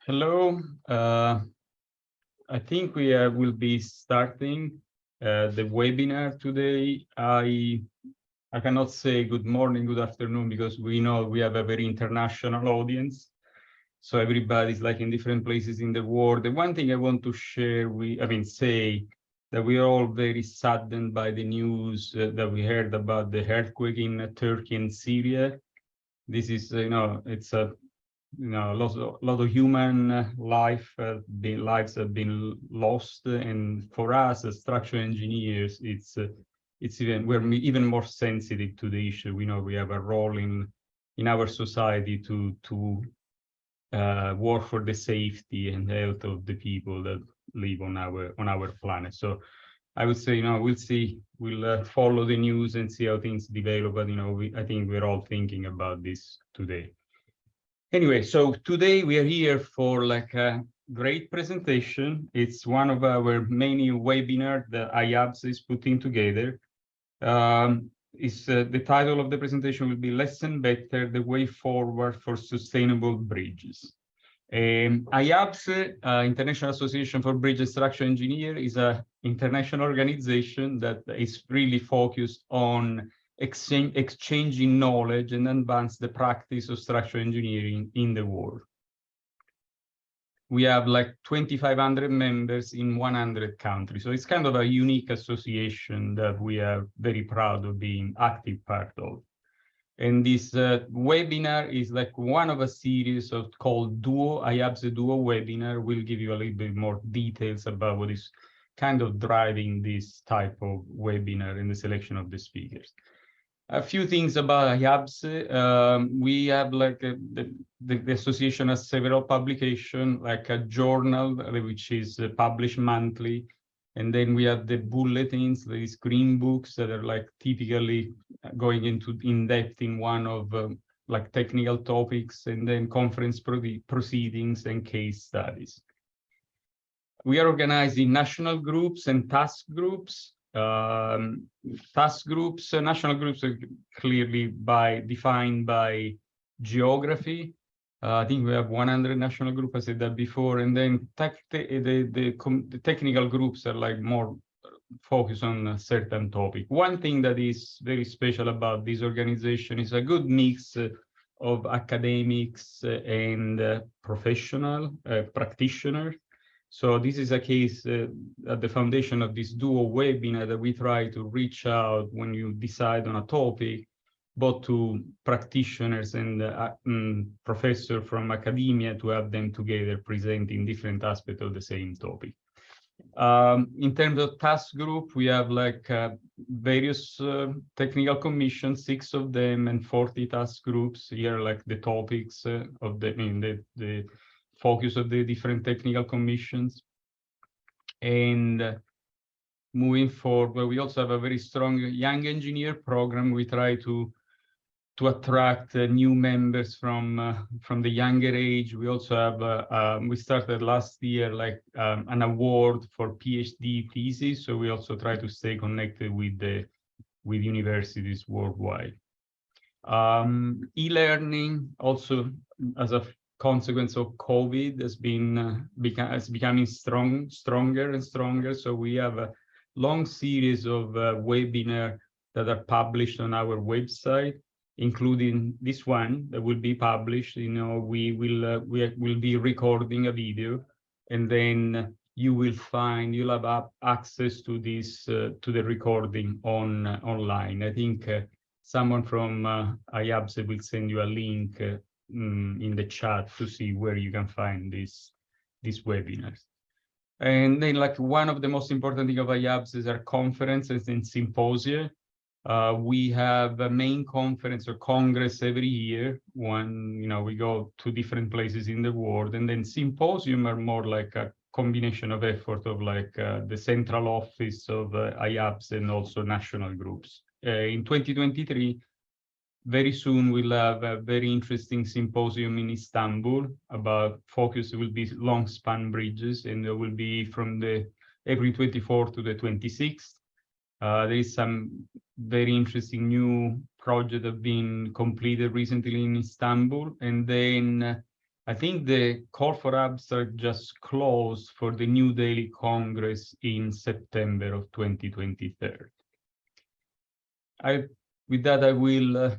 Hello. I think we will be starting the webinar today. I cannot say good morning, good afternoon, because we know we have a very international audience. So everybody's like in different places in the world. The one thing I want to share, say that we are all very saddened by the news that we heard about the earthquake in Turkey and Syria. This is, it's a lot of human lives have been lost, and for us as structural engineers, we're even more sensitive to the issue. We know we have a role in our society to work for the safety and health of the people that live on our planet. So I would say, we'll follow the news and see how things develop. But I think we're all thinking about this today. Anyway, so today we are here for like a great presentation. It's one of our many webinars that IABSE is putting together. The title of the presentation will be Listen Better, the Way Forward for Sustainable Bridges. IABSE, International Association for Bridge and Structural Engineer, is an international organization that is really focused on exchanging knowledge and advance the practice of structural engineering in the world. We have like 2,500 members in 100 countries. So it's kind of a unique association that we are very proud of being active part of. And this webinar is like one of a series of called Duo, IABSE Duo webinar. We'll give you a little bit more details about what is kind of driving this type of webinar and the selection of the speakers. A few things about IABSE. We have like the association has several publications, like a journal, which is published monthly. And then we have the bulletins, these green books that are like typically going into in-depth in one of like technical topics, and then conference proceedings and case studies. We are organizing national groups and task groups. National groups are clearly defined by geography. I think we have 100 national groups, I said that before, and then the technical groups are like more focused on a certain topic. One thing that is very special about this organization is a good mix of academics and professional practitioners. So this is a case at the foundation of this Duo webinar that we try to reach out when you decide on a topic, both to practitioners and professors from academia, to have them together presenting different aspects of the same topic. In terms of task group, we have like various technical commissions, 6 of them, and 40 task groups. Here, like the topics of the focus of the different technical commissions. And moving forward, we also have a very strong young engineer program. We try to attract new members from the younger age. We also have, we started last year like an award for PhD thesis. So we also try to stay connected with universities worldwide. E-learning also, as a consequence of COVID, has been becoming stronger and stronger. So we have a long series of webinars that are published on our website, including this one that will be published. We will be recording a video, and then you'll have access to this to the recording online. I think someone from IABSE will send you a link in the chat to see where you can find these webinars. And then, like, one of the most important things of IABSE are conferences and symposia. We have a main conference or congress every year. We go to different places in the world, and then symposium are more like a combination of effort of like the central office of IABSE and also national groups. In 2023, very soon we'll have a very interesting symposium in Istanbul about focus will be long span bridges, and it will be from the April 24th to the 26th. There is some very interesting new project that have been completed recently in Istanbul. And then I think the call for abstract just closed for the New Delhi Congress in September of 2023. With that, I will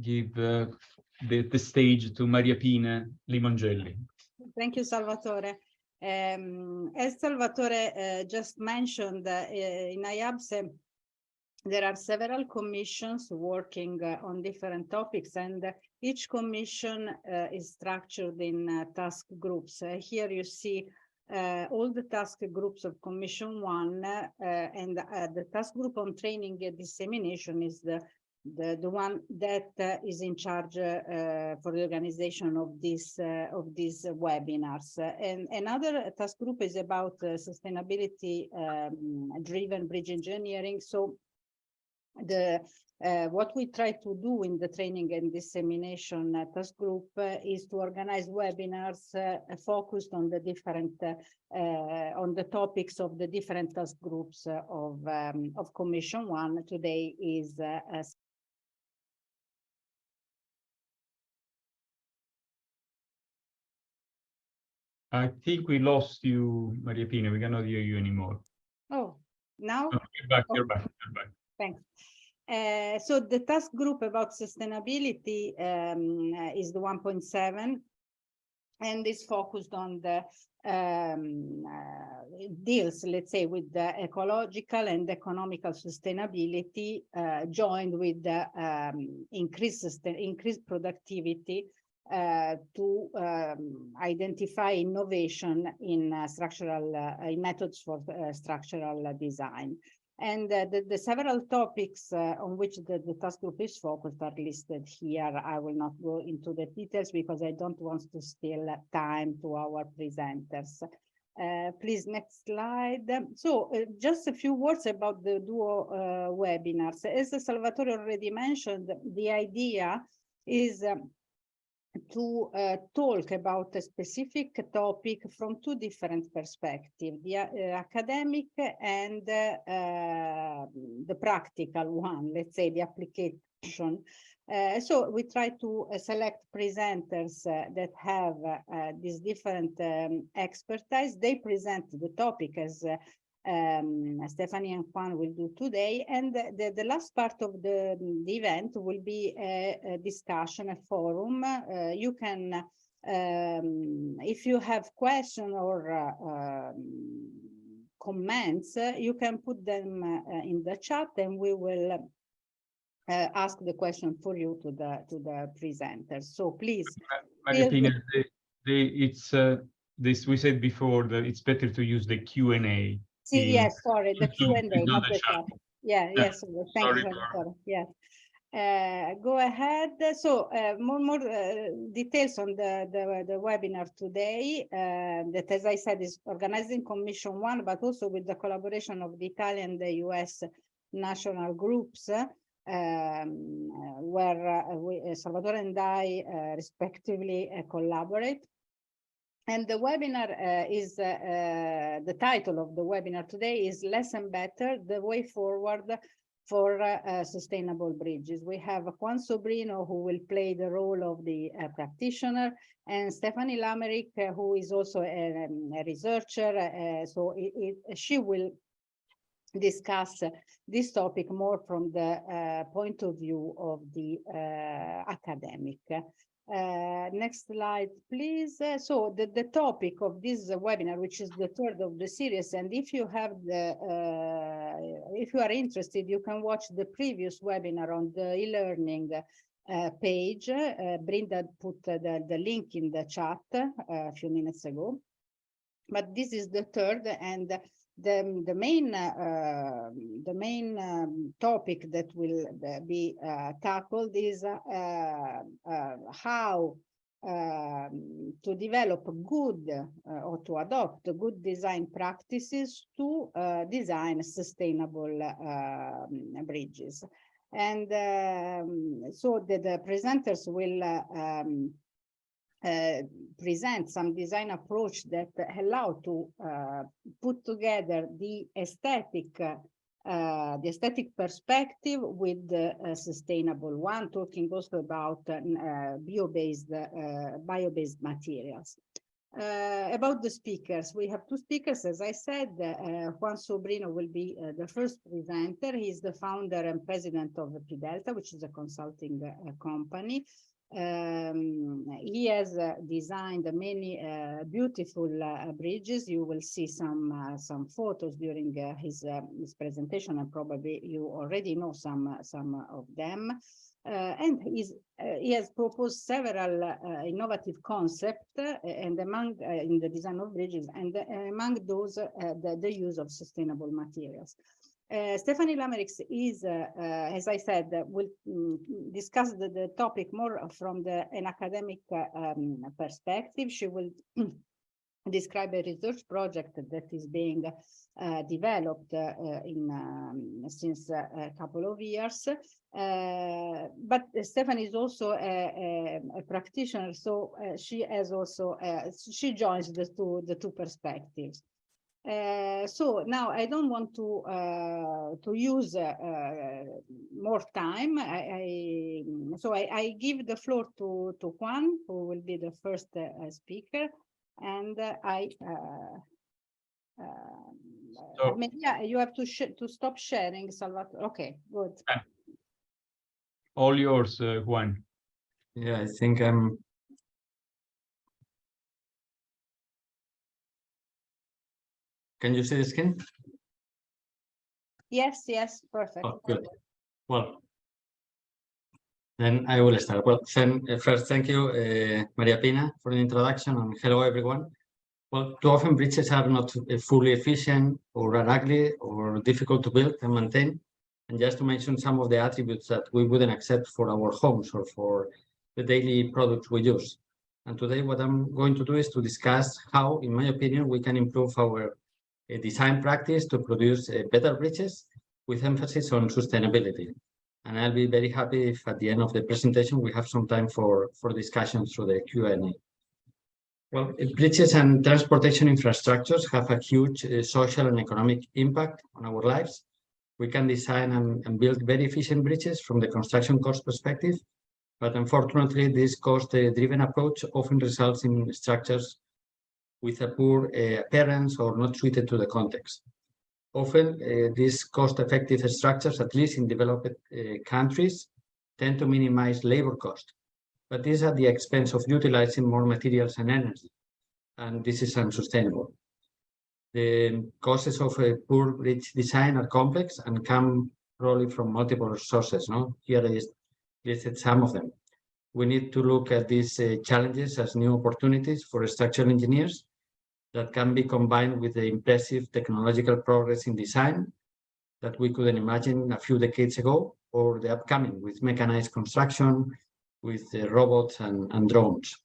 give the stage to Maria Pina Limongelli. Thank you, Salvatore. As Salvatore just mentioned, in IABSE, there are several commissions working on different topics, and each commission is structured in task groups. Here you see all the task groups of Commission 1, and the task group on training and dissemination is the one that is in charge for the organization of these webinars. And another task group is about sustainability driven bridge engineering. So what we try to do in the training and dissemination task group is to organize webinars focused on the different on the topics of the different task groups of Commission 1. Today is I think we lost you, Maria Pina. We cannot hear you anymore. Oh, now? Oh, you're back, you're back, you're back. Thanks. So the task group about sustainability is the 1.7, and is focused on the deals, let's say, with the ecological and economical sustainability joined with the increased productivity to identify innovation in in methods for structural design. And the several topics on which the task group is focused are listed here. I will not go into the details because I don't want to steal time to our presenters. Please, next slide. So just a few words about the duo webinars. As Salvatore already mentioned, the idea is to talk about a specific topic from two different perspectives, the academic and the practical one, let's say the application. So we try to select presenters that have this different expertise. They present the topic as Stephanie and Juan will do today, and the last part of the event will be a discussion, a forum. You can, if you have questions or comments, you can put them in the chat, and we will ask the question for you to the presenters. So please, Maria Pina, it's this we said before that it's better to use the Q&A. Yes, sorry, the Q&A, not the chat. Yeah, yes, thank you. Sorry. Yeah. Go ahead. So more details on the webinar today that, as I said, is organized in Commission 1, but also with the collaboration of the Italian and the US national groups, where Salvatore and I respectively collaborate. And the webinar is, the title of the webinar today is Less and Better, the Way Forward for Sustainable Bridges. We have Juan Sobrino, who will play the role of the practitioner, and Stephanie Lamerick, who is also a researcher. So she will discuss this topic more from the point of view of the academic. Next slide, please. So the topic of this webinar, which is the third of the series, and if you have if you are interested, you can watch the previous webinar on the e-learning page. Brinda put the link in the chat a few minutes ago. But this is the third, and the main topic that will be tackled is how to develop good or to adopt good design practices to design sustainable bridges. And so the presenters will present some design approach that allow to put together the aesthetic the aesthetic perspective with the sustainable one, talking also about bio-based materials. About the speakers, we have two speakers, as I said. Juan Sobrino will be the first presenter. He's the founder and president of P-Delta, which is a consulting company. He has designed many beautiful bridges. You will see some photos during his presentation, and probably you already know some of them. And he has proposed several innovative concepts, and among in the design of bridges, and among those the use of sustainable materials. Stephanie Lamerix is, as I said, will discuss the topic more from an academic perspective. She will describe a research project that is being developed since a couple of years. But Stephanie is also a practitioner, so she has also she joins the two perspectives. So now I don't want to use more time. So I give the floor to Juan, who will be the first speaker, and yeah, you have to stop sharing, Salvatore. Okay, good. All yours, Juan. Yeah, I think I'm. Can you see the screen? Yes, perfect. Oh, good. Well, then I will start. Well, first, thank you, Maria Pina, for the introduction, and hello, everyone. Well, too often bridges are not fully efficient, or are ugly, or difficult to build and maintain. And just to mention some of the attributes that we wouldn't accept for our homes or for the daily products we use. And today, what I'm going to do is to discuss how, in my opinion, we can improve our design practice to produce better bridges with emphasis on sustainability. And I'll be very happy if at the end of the presentation we have some time for discussion through the Q&A. Well, bridges and transportation infrastructures have a huge social and economic impact on our lives. We can design and build very efficient bridges from the construction cost perspective, but unfortunately this cost-driven approach often results in structures with a poor appearance or not suited to the context. Often, these cost-effective structures, at least in developed countries, tend to minimize labor cost, but this is at the expense of utilizing more materials and energy, and this is unsustainable. The causes of a poor bridge design are complex and come probably from multiple sources. No? Here is listed some of them. We need to look at these challenges as new opportunities for structural engineers that can be combined with the impressive technological progress in design that we couldn't imagine a few decades ago, or the upcoming with mechanized construction, with robots and drones.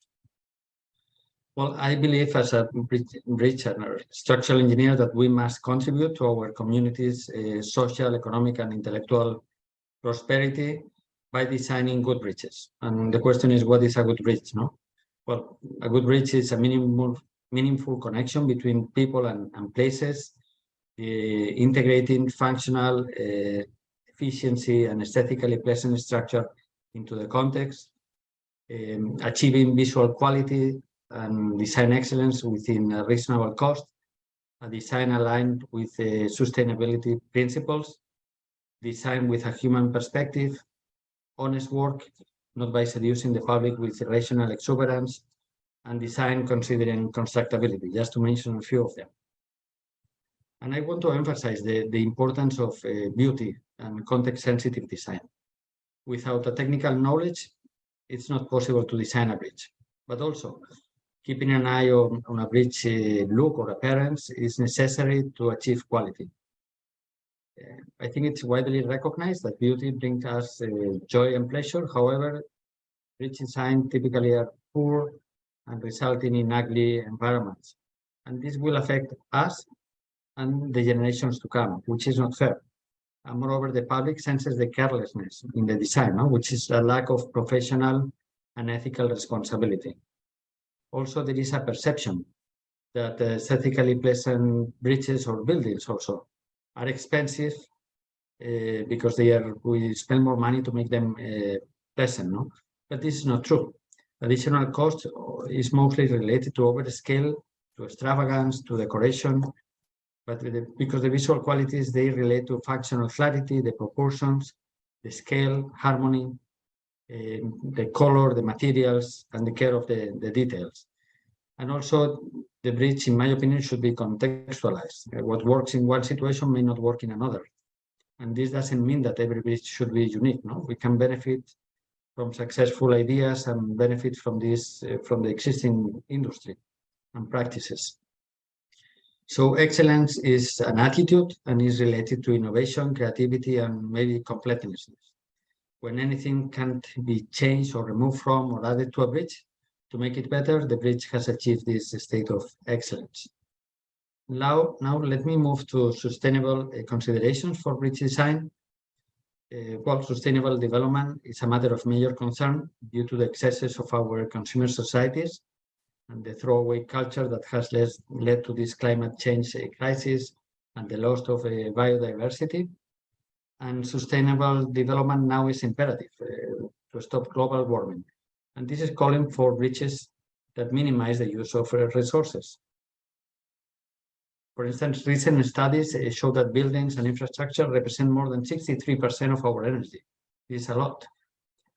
Well, I believe as a bridge and structural engineer that we must contribute to our community's social, economic, and intellectual prosperity by designing good bridges. And the question is, what is a good bridge? No? Well, a good bridge is a meaningful connection between people and places, integrating functional, efficiency, and aesthetically pleasant structure into the context, achieving visual quality and design excellence within a reasonable cost, a design aligned with sustainability principles, design with a human perspective, honest work, not by seducing the public with irrational exuberance, and design considering constructability, just to mention a few of them. And I want to emphasize the importance of beauty and context-sensitive design. Without a technical knowledge, it's not possible to design a bridge. But also, keeping an eye on a bridge look or appearance is necessary to achieve quality. I think it's widely recognized that beauty brings us joy and pleasure. However, bridge design typically are poor and resulting in ugly environments. And this will affect us and the generations to come, which is not fair. And moreover, the public senses the carelessness in the design, which is a lack of professional and ethical responsibility. Also, there is a perception that aesthetically pleasant bridges or buildings also are expensive because we spend more money to make them pleasant, no? But this is not true. Additional cost is mostly related to overscale, to extravagance, to decoration, but because the visual qualities, they relate to functional clarity, the proportions, the scale, harmony, the color, the materials, and the care of the details. And also, the bridge, in my opinion, should be contextualized. What works in one situation may not work in another. And this doesn't mean that every bridge should be unique, no? We can benefit from successful ideas and benefit from this, from the existing industry and practices. So excellence is an attitude and is related to innovation, creativity, and maybe completeness. When anything can't be changed or removed from or added to a bridge to make it better, the bridge has achieved this state of excellence. Now let me move to sustainable considerations for bridge design. Well, sustainable development is a matter of major concern due to the excesses of our consumer societies and the throwaway culture that has led to this climate change crisis and the loss of biodiversity. And sustainable development now is imperative to stop global warming. And this is calling for bridges that minimize the use of resources. For instance, recent studies show that buildings and infrastructure represent more than 63% of our energy. This is a lot.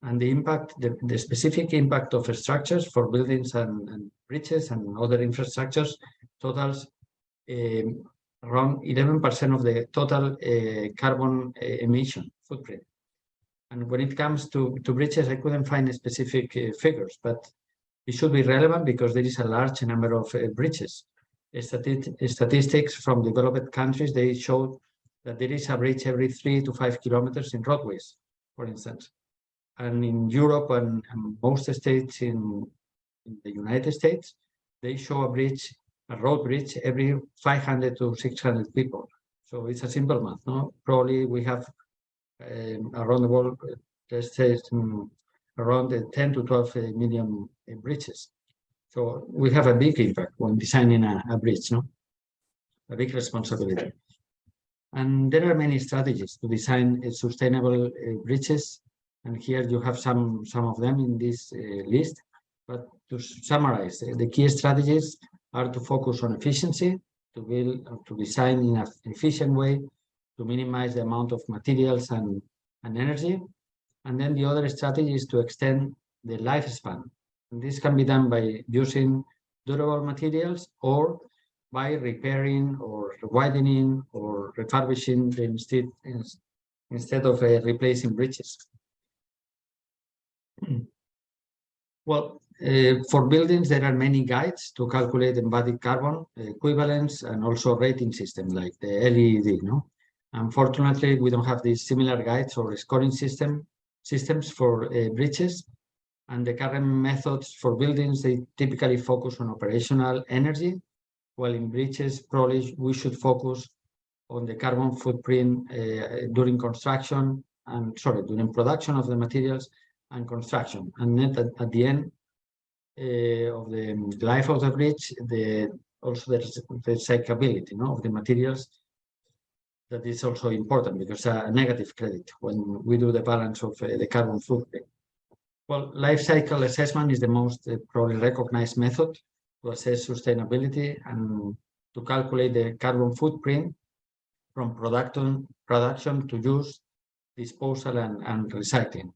And the impact, the specific impact of structures for buildings and bridges and other infrastructures totals around 11% of the total carbon emission footprint. And when it comes to bridges, I couldn't find specific figures, but it should be relevant because there is a large number of bridges. Statistics from developed countries, they show that there is a bridge every 3 to 5 kilometers in roadways, for instance. And in Europe and most states in the United States, they show a road bridge every 500 to 600 people. So it's a simple math, no? Probably we have around the world, let's say around 10 to 12 million bridges. So we have a big impact when designing a bridge, no? A big responsibility. And there are many strategies to design sustainable bridges. And here you have some of them in this list. But to summarize, the key strategies are to focus on efficiency, to design in an efficient way, to minimize the amount of materials and energy. And then the other strategy is to extend the lifespan. And this can be done by using durable materials or by repairing or widening or refurbishing them instead of replacing bridges. Well, for buildings, there are many guides to calculate embodied carbon equivalents and also rating systems like the LED, no? Unfortunately, we don't have these similar guides or scoring systems for bridges. And the current methods for buildings, they typically focus on operational energy, while in bridges, probably we should focus on the carbon footprint during construction and, during production of the materials and construction. And then at the end of the life of the bridge, also the recyclability, no, of the materials. That is also important because a negative credit when we do the balance of the carbon footprint. Well, life cycle assessment is the most probably recognized method to assess sustainability and to calculate the carbon footprint from production to use, disposal, and recycling.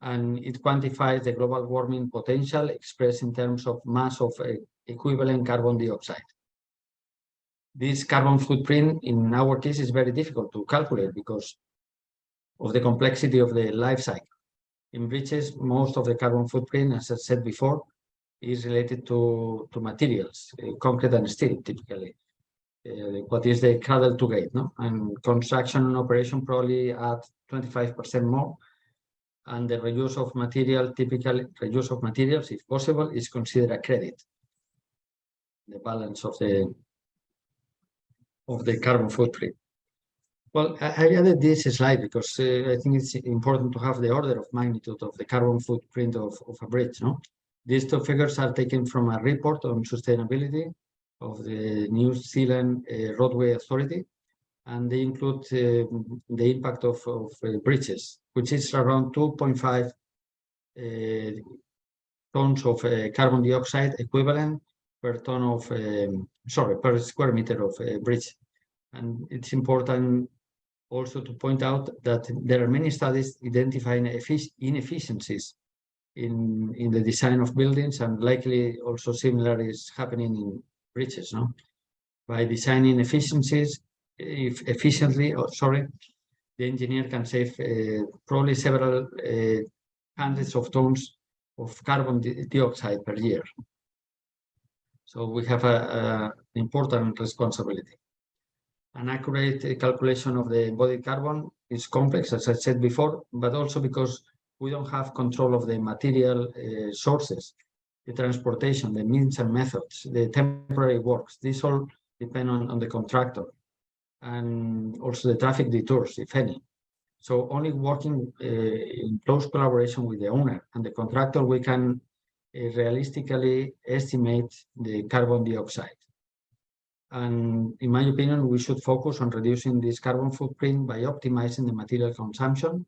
And it quantifies the global warming potential expressed in terms of mass of equivalent carbon dioxide. This carbon footprint, in our case, is very difficult to calculate because of the complexity of the life cycle. In bridges, most of the carbon footprint, as I said before, is related to materials, concrete and steel, typically. What is the cradle to gate, no? And construction and operation probably add 25% more. And the reuse of material, typically reuse of materials, if possible, is considered a credit. The balance of the carbon footprint. Well, I added this slide because I think it's important to have the order of magnitude of the carbon footprint of a bridge, no? These two figures are taken from a report on sustainability of the New Zealand Roadway Authority. and they include the impact of bridges, which is around 2.5 tons of carbon dioxide equivalent per ton of, per square meter of bridge. And it's important also to point out that there are many studies identifying inefficiencies in the design of buildings, and likely also similar is happening in bridges, no? By designing efficiently, the engineer can save probably several hundreds of tons of carbon dioxide per year. So we have an important responsibility. An accurate calculation of the embodied carbon is complex, as I said before, but also because we don't have control of the material sources, the transportation, the means and methods, the temporary works. These all depend on the contractor, and also the traffic detours, if any. So only working in close collaboration with the owner and the contractor, we can realistically estimate the carbon dioxide. And in my opinion, we should focus on reducing this carbon footprint by optimizing the material consumption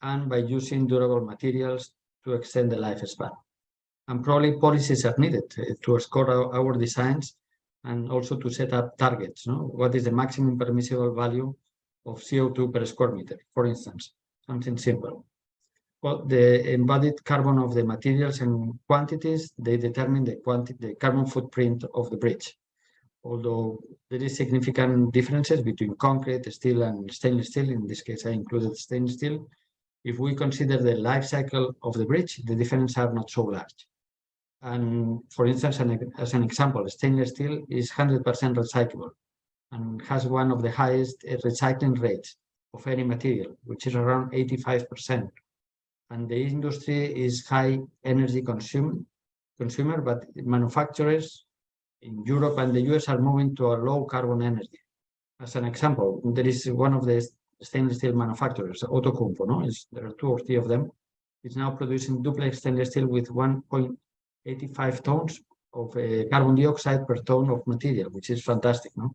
and by using durable materials to extend the lifespan. And probably policies are needed to score our designs and also to set up targets. No? What is the maximum permissible value of CO2 per square meter, for instance, something simple. Well, the embodied carbon of the materials and quantities, they determine the carbon footprint of the bridge. Although there is significant differences between concrete, steel, and stainless steel. In this case, I included stainless steel. If we consider the life cycle of the bridge, the differences are not so large. And for instance, as an example, stainless steel is 100% recyclable and has one of the highest recycling rates of any material, which is around 85%. And the industry is high energy consumer, but manufacturers in Europe and the US are moving to a low carbon energy. As an example, there is one of the stainless steel manufacturers, Outokumpu, no? There are 2 or 3 of them. It's now producing duplex stainless steel with 1.85 tons of carbon dioxide per ton of material, which is fantastic, no?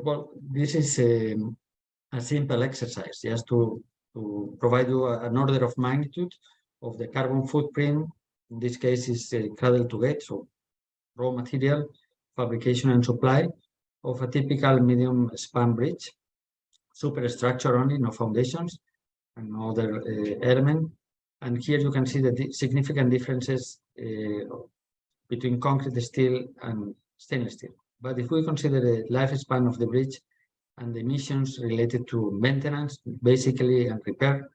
Well, this is a simple exercise, just to provide you an order of magnitude of the carbon footprint. In this case, is cradle to gate, so raw material, fabrication and supply of a typical medium span bridge, superstructure only, no foundations and no other element. And here you can see the significant differences between concrete, steel, and stainless steel. But if we consider the lifespan of the bridge and the emissions related to maintenance, basically, and repair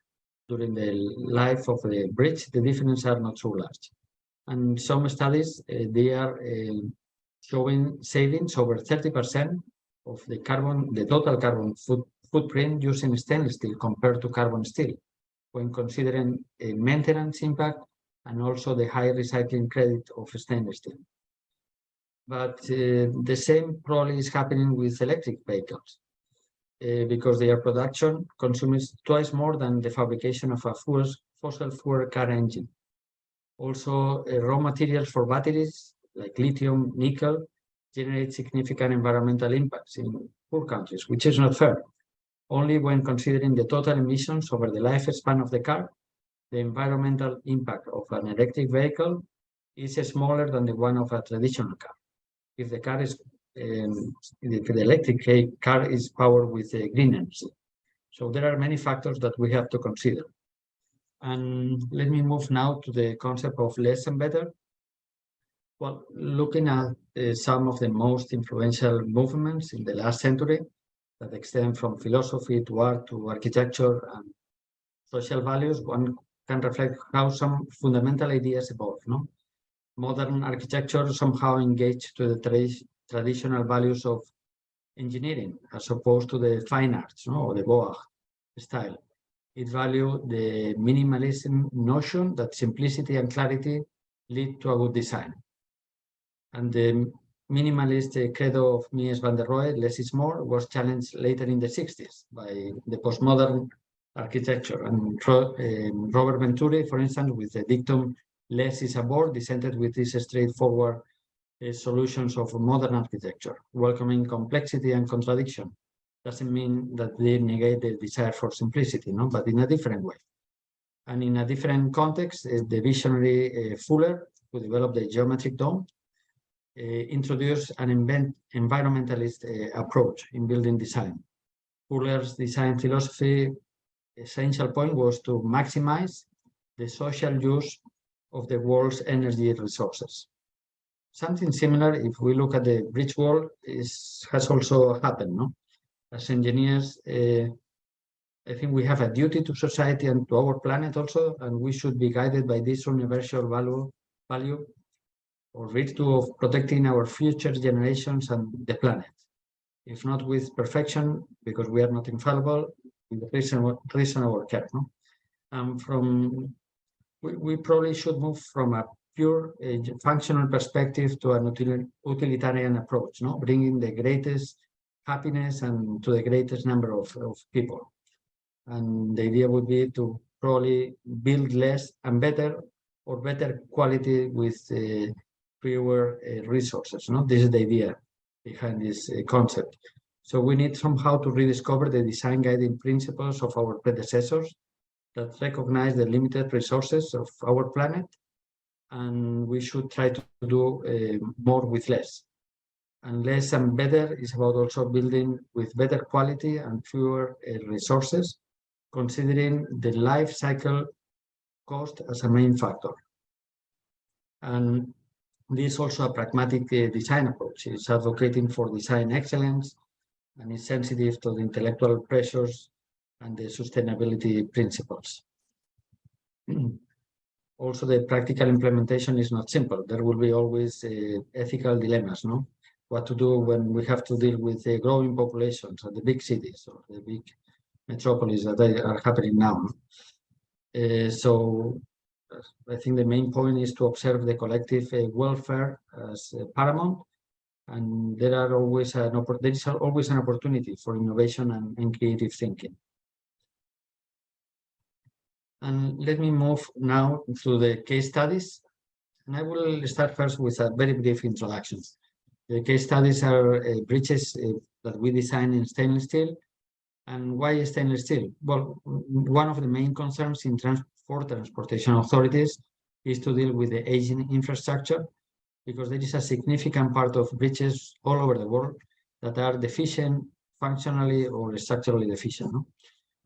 during the life of the bridge, the differences are not so large. And some studies, they are showing savings over 30% of the total carbon footprint using stainless steel compared to carbon steel, when considering a maintenance impact and also the high recycling credit of stainless steel. But the same probably is happening with electric vehicles, because their production consumes twice more than the fabrication of a fossil fuel car engine. Also, raw materials for batteries like lithium, nickel, generate significant environmental impacts in poor countries, which is not fair. Only when considering the total emissions over the lifespan of the car, the environmental impact of an electric vehicle is smaller than the one of a traditional car. If the car is, if the electric car is powered with green energy. So there are many factors that we have to consider. And let me move now to the concept of less and better. Well, looking at some of the most influential movements in the last century that extend from philosophy to art to architecture and social values, one can reflect how some fundamental ideas evolve. No? Modern architecture somehow engaged to the traditional values of engineering as opposed to the fine arts, no? Or the Beaux-Arts style. It valued the minimalism notion that simplicity and clarity lead to a good design. And the minimalist credo of Mies van der Rohe, less is more, was challenged later in the 60s by the postmodern architecture. And Robert Venturi, for instance, with the dictum, less is a bore, dissented with this straightforward solutions of modern architecture, welcoming complexity and contradiction. Doesn't mean that they negate the desire for simplicity, no, but in a different way. And in a different context, the visionary Fuller, who developed the geometric dome, introduced an environmentalist approach in building design. Fuller's design philosophy essential point was to maximize the social use of the world's energy resources. Something similar, if we look at the bridge wall, has also happened, no? As engineers, I think we have a duty to society and to our planet also, and we should be guided by this universal value or virtue of protecting our future generations and the planet. If not with perfection, because we are not infallible, with reasonable care. No? We probably should move from a pure functional perspective to an utilitarian approach, no? Bringing the greatest happiness and to the greatest number of people. And the idea would be to probably build less and better, or better quality with fewer resources. No? This is the idea behind this concept. So we need somehow to rediscover the design guiding principles of our predecessors that recognize the limited resources of our planet, and we should try to do more with less. And less and better is about also building with better quality and fewer resources, considering the life cycle cost as a main factor. And this is also a pragmatic design approach. It's advocating for design excellence, and is sensitive to the intellectual pressures and the sustainability principles. Also, the practical implementation is not simple. There will be always ethical dilemmas, no? What to do when we have to deal with growing populations at the big cities or the big metropolis that are happening now. So I think the main point is to observe the collective welfare as paramount, and there is always an opportunity for innovation and creative thinking. And let me move now to the case studies, and I will start first with a very brief introduction. The case studies are bridges that we design in stainless steel. And why stainless steel? Well, one of the main concerns in transportation authorities is to deal with the aging infrastructure, because there is a significant part of bridges all over the world that are deficient functionally or structurally deficient. No?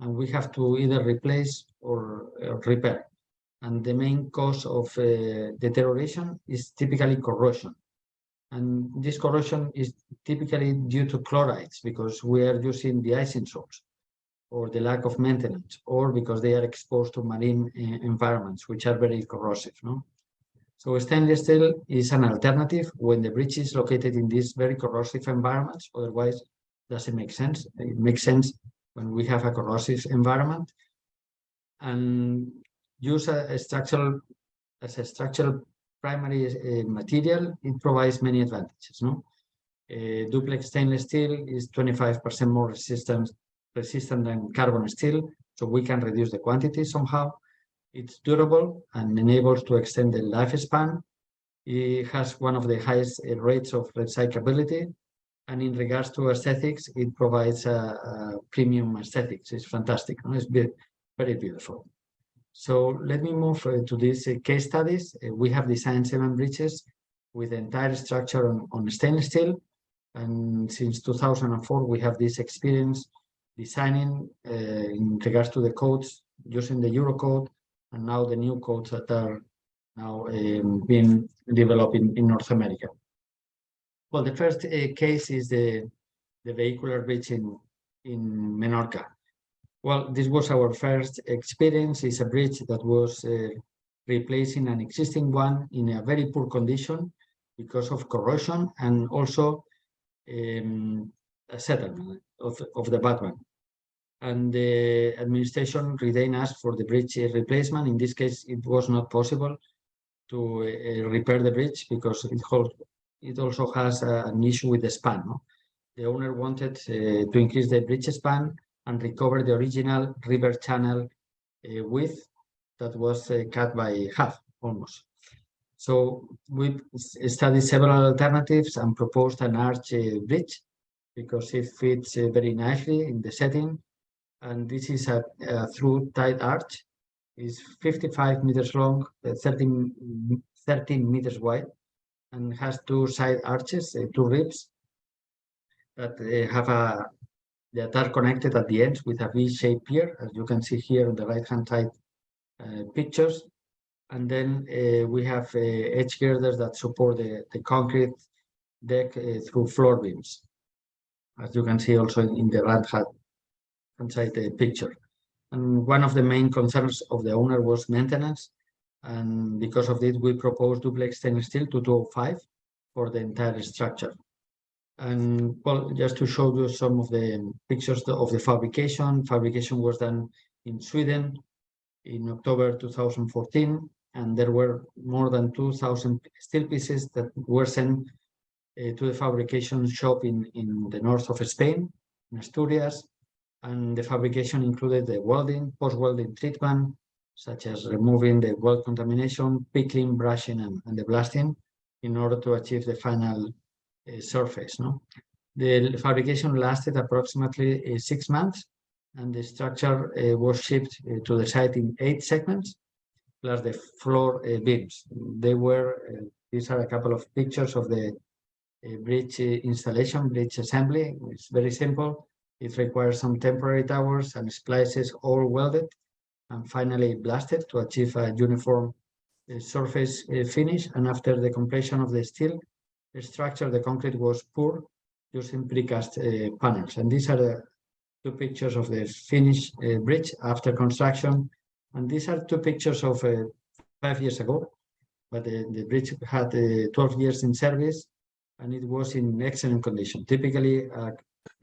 And we have to either replace or repair. And the main cause of deterioration is typically corrosion. And this corrosion is typically due to chlorides, because we are using de-icing salts, or the lack of maintenance, or because they are exposed to marine environments, which are very corrosive. No? So stainless steel is an alternative when the bridge is located in these very corrosive environments. Otherwise, it doesn't make sense. It makes sense when we have a corrosive environment. And use as a structural primary material, it provides many advantages. No? Duplex stainless steel is 25% more resistant than carbon steel, so we can reduce the quantity somehow. It's durable and enables to extend the lifespan. It has one of the highest rates of recyclability, and in regards to aesthetics, it provides a premium aesthetics. It's fantastic. No? It's very beautiful. So let me move to these case studies. We have designed 7 bridges with the entire structure on stainless steel. And since 2004, we have this experience designing in regards to the codes, using the Eurocode, and now the new codes that are now being developed in North America. Well, the first case is the vehicular bridge in Menorca. Well, this was our first experience. It's a bridge that was replacing an existing one in a very poor condition because of corrosion, and also a settlement of the bad one. And the administration retained us for the bridge replacement. In this case, it was not possible to repair the bridge because it also has an issue with the span. No? The owner wanted to increase the bridge span and recover the original river channel width that was cut by half almost. So we studied several alternatives and proposed an arch bridge because it fits very nicely in the setting. And this is a through tight arch. It's 55 meters long, 13 meters wide, and has two side arches, two ribs that that are connected at the ends with a V-shaped pier, as you can see here on the right-hand side pictures. And then we have edge girders that support the concrete deck through floor beams, as you can see also in the right-hand side picture. And one of the main concerns of the owner was maintenance. And because of this, we proposed duplex stainless steel to 205 for the entire structure. And well, just to show you some of the pictures of the fabrication. Fabrication was done in Sweden in October 2014, and there were more than 2,000 steel pieces that were sent to the fabrication shop in the north of Spain, in Asturias. And the fabrication included the welding, post-welding treatment, such as removing the weld contamination, pickling, brushing, and the blasting in order to achieve the final surface. The fabrication lasted approximately 6 months, and the structure was shipped to the site in 8 segments, plus the floor beams. These are a couple of pictures of the bridge installation, bridge assembly. It's very simple. It requires some temporary towers and splices all welded and finally blasted to achieve a uniform surface finish. And after the completion of the steel structure, the concrete was poured using precast panels. And these are the 2 pictures of the finished bridge after construction. And these are 2 pictures of 5 years ago, but the bridge had 12 years in service, and it was in excellent condition. Typically,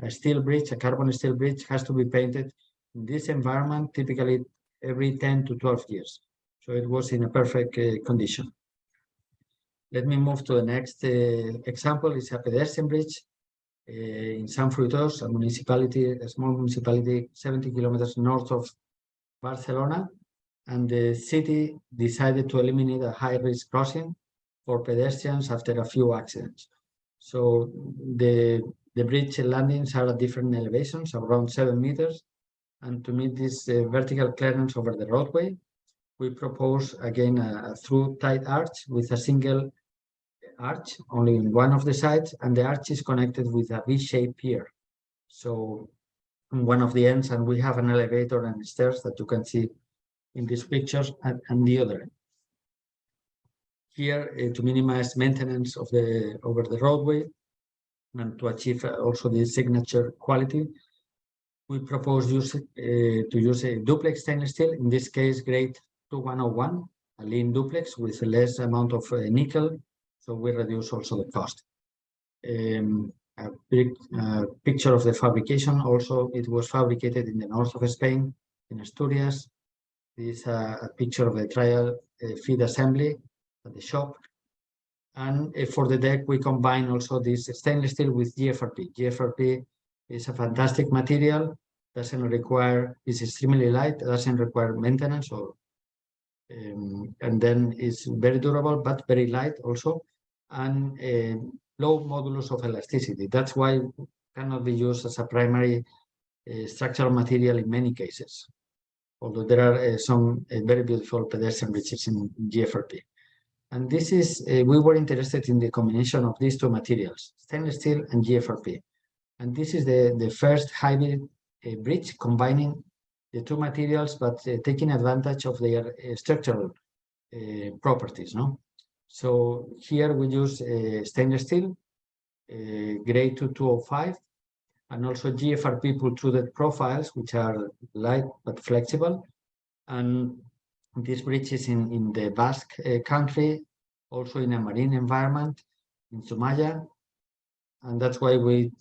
a steel bridge, a carbon steel bridge, has to be painted in this environment, typically every 10 to 12 years. So it was in a perfect condition. Let me move to the next example. It's a pedestrian bridge in San Fruitós, a small municipality 70 kilometers north of Barcelona. And the city decided to eliminate a high-risk crossing for pedestrians after a few accidents. So the bridge landings are at different elevations, around 7 meters. And to meet this vertical clearance over the roadway, we propose again a through tight arch with a single arch only in one of the sides, and the arch is connected with a V-shaped pier. So on one of the ends, and we have an elevator and stairs that you can see in these pictures, and the other end. Here, to minimize maintenance of over the roadway and to achieve also the signature quality, we propose to use a duplex stainless steel, in this case grade 2101, a lean duplex with a less amount of nickel, so we reduce also the cost. A big picture of the fabrication. Also, it was fabricated in the north of Spain, in Asturias. This is a picture of the trial feed assembly at the shop. And for the deck, we combine also this stainless steel with GFRP. GFRP is a fantastic material, is extremely light, doesn't require maintenance, and then it's very durable, but very light also, and low modulus of elasticity. That's why it cannot be used as a primary structural material in many cases, although there are some very beautiful pedestrian bridges in GFRP. And this is, we were interested in the combination of these 2 materials, stainless steel and GFRP. And this is the first hybrid bridge combining the 2 materials, but taking advantage of their structural properties. So here we use stainless steel, grade 205, and also GFRP pultruded profiles, which are light but flexible. And this bridge is in the Basque country, also in a marine environment in Zumaya. And that's why we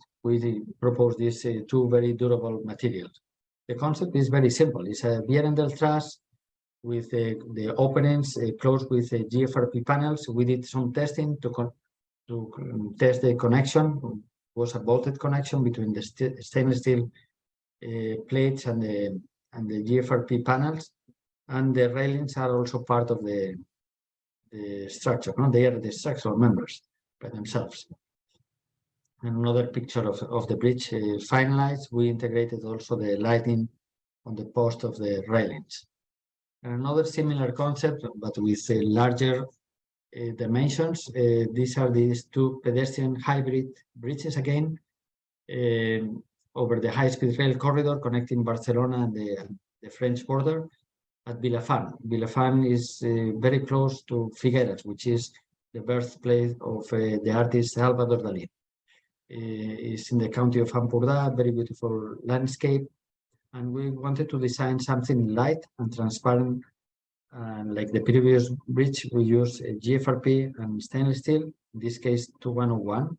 propose these 2 very durable materials. The concept is very simple. It's a Vierendel truss with the openings closed with GFRP panels. We did some testing to test the connection. It was a bolted connection between the stainless steel plates and the GFRP panels. And the railings are also part of the the structure. No, they are the structural members by themselves. Another picture of the bridge finalized. We integrated also the lighting on the post of the railings. And another similar concept, but with larger dimensions. These are these two pedestrian hybrid bridges again over the high-speed rail corridor connecting Barcelona and the French border at Vilafant. Vilafant is very close to Figueres, which is the birthplace of the artist Salvador Dalí. It's in the county of Ampurdá, very beautiful landscape. And we wanted to design something light and transparent. And like the previous bridge, we use GFRP and stainless steel, in this case 2101,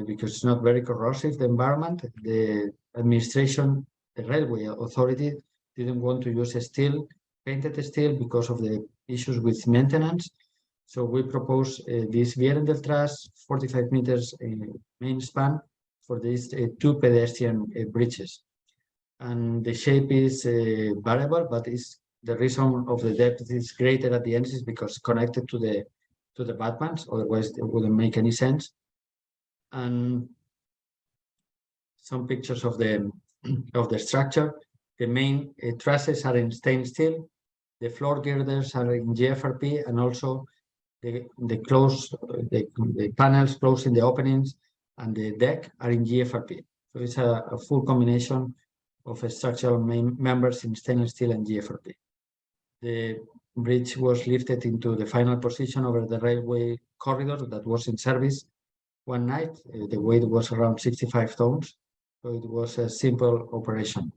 because it's not very corrosive, the environment. The administration, the railway authority, didn't want to use steel, painted steel, because of the issues with maintenance. So we propose this Vieren del Tras 45 meters main span for these two pedestrian bridges. And the shape is variable, but it's the reason of the depth is greater at the ends is because connected to the battlements, otherwise it wouldn't make any sense. And some pictures of the structure. The main trusses are in stainless steel. The floor girders are in GFRP, and also the panels closing the openings and the deck are in GFRP. So it's a full combination of structural members in stainless steel and GFRP. The bridge was lifted into the final position over the railway corridor that was in service one night. The weight was around 65 tons, so it was a simple operation.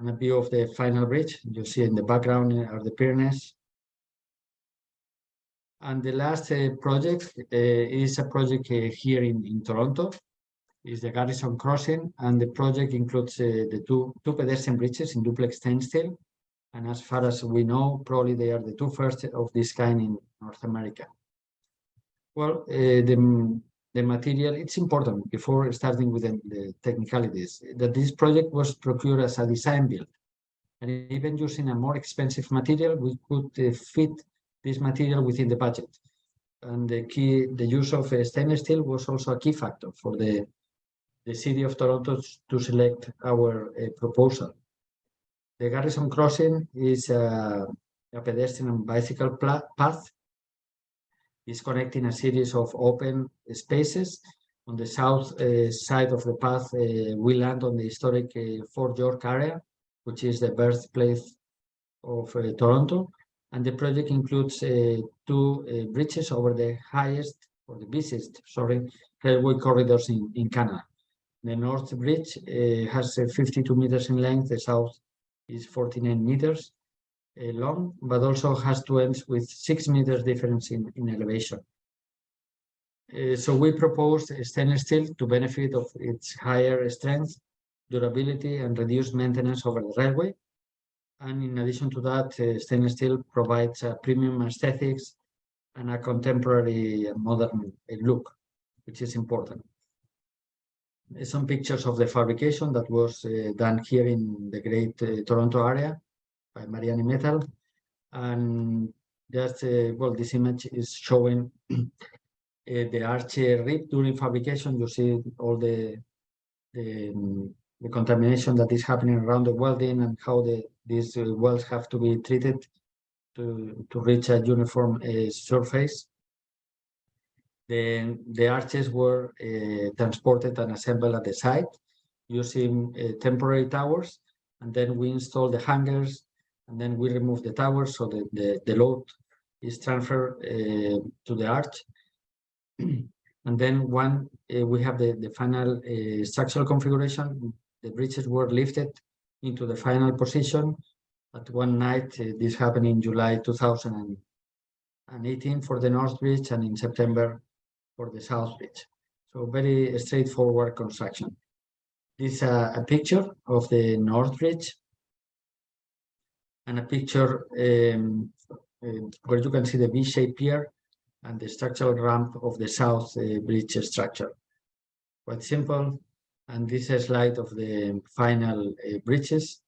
And a view of the final bridge. You see in the background are the Pyrenees. And the last project is a project here in Toronto. Is the Garrison Crossing, and the project includes the two pedestrian bridges in duplex stainless steel. And as far as we know, probably they are the two first of this kind in North America. Well, the material, it's important before starting with the technicalities, that this project was procured as a design build. And even using a more expensive material, we could fit this material within the budget. And the use of stainless steel was also a key factor for the city of Toronto to select our proposal. The Garrison Crossing is a pedestrian and bicycle path. It's connecting a series of open spaces. On the south side of the path, we land on the historic Fort York area, which is the birthplace of Toronto. And the project includes two bridges over the busiest railway corridors in Canada. The North Bridge has 52 meters in length, the South is 49 meters long, but also has two ends with 6 meters difference in elevation. So we proposed stainless steel to benefit of its higher strength, durability, and reduced maintenance over the railway. And in addition to that, stainless steel provides a premium aesthetics and a contemporary modern look, which is important. Some pictures of the fabrication that was done here in the great Toronto area by Mariani Metal. And just, well, this image is showing the arch rib during fabrication. You see all the contamination that is happening around the welding and how these welds have to be treated to reach a uniform surface. The arches were transported and assembled at the site using temporary towers, and then we installed the hangers, and then we remove the towers so that the load is transferred to the arch. And then we have the final structural configuration. The bridges were lifted into the final position at one night. This happened in July 2018 for the North Bridge, and in September for the South Bridge. So very straightforward construction. This is a picture of the North Bridge and a picture where you can see the V-shaped pier and the structural ramp of the South Bridge structure. Quite simple. And this is a slide of the final bridges.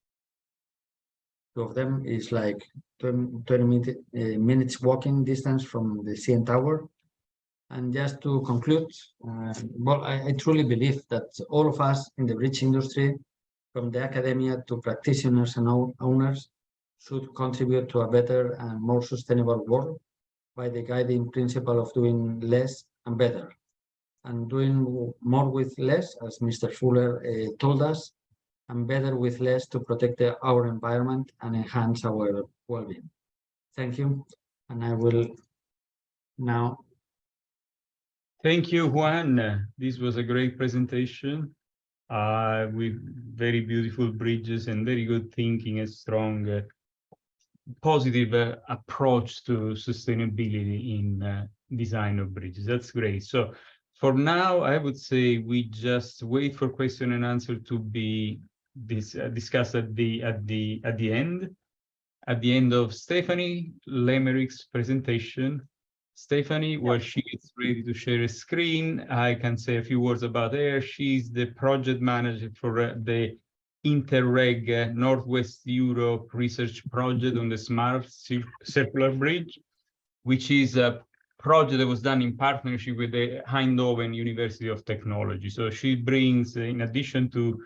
Two of them is like 20 minutes walking distance from the CN Tower. And just to conclude, well, I truly believe that all of us in the bridge industry, from the academia to practitioners and owners, should contribute to a better and more sustainable world by the guiding principle of doing less and better, and doing more with less, as Mr. Fuller told us, and better with less to protect our environment and enhance our well-being. Thank you, and I will now. Thank you, Juan. This was a great presentation with very beautiful bridges and very good thinking and strong positive approach to sustainability in design of bridges. That's great. So for now, I would say we just wait for question and answer to be discussed at the end of Stephanie Lemerick's presentation. Stephanie, while she is ready to share a screen, I can say a few words about her. She's the project manager for the Interreg Northwest Europe research project on the Smart Circular Bridge, which is a project that was done in partnership with the Eindhoven University of Technology. So she brings, in addition to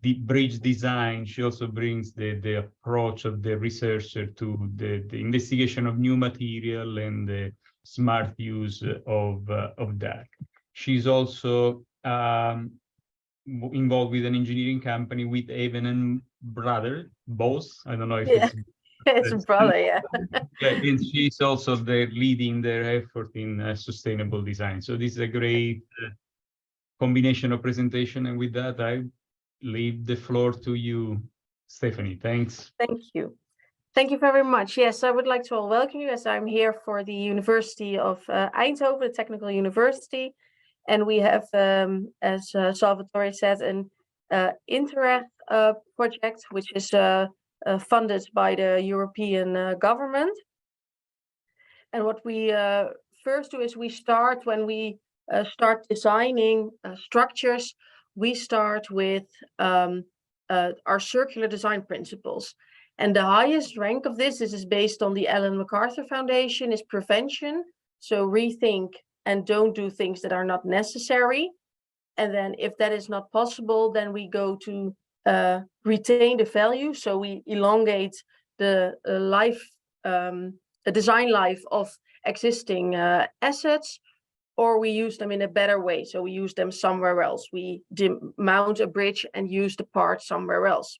the bridge design, she also brings the approach of the researcher to the investigation of new material and the smart use of that. She's also involved with an engineering company with Even and Brother, both. I don't know if it's brother, yeah. And she's also leading their effort in sustainable design. So this is a great combination of presentation. And with that, I leave the floor to you, Stephanie. Thanks. Thank you. Thank you very much. Yes, I would like to welcome you, as I'm here for the University of Eindhoven, the Technical University. And we have, as Salvatore said, an Interreg project, which is funded by the European government. And what we first do is we start, when we start designing structures, we start with our circular design principles. And the highest rank of this is based on the Ellen MacArthur Foundation, is prevention. So rethink and don't do things that are not necessary. And then if that is not possible, then we go to retain the value. So we elongate the design life of existing assets, or we use them in a better way. So we use them somewhere else. We mount a bridge and use the part somewhere else.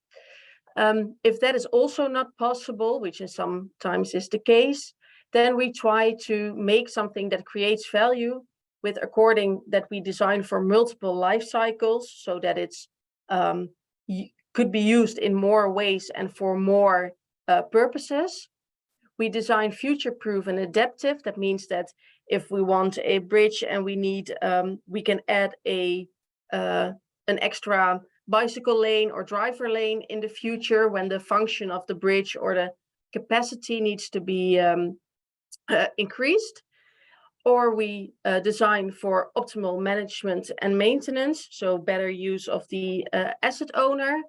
If that is also not possible, which is sometimes is the case, then we try to make something that creates value with according that we design for multiple life cycles, so that it's could be used in more ways and for more purposes. We design future-proof and adaptive. That means that if we want a bridge and we need, we can add an extra bicycle lane or driver lane in the future when the function of the bridge or the capacity needs to be increased. Or we design for optimal management and maintenance, so better use of the asset owner.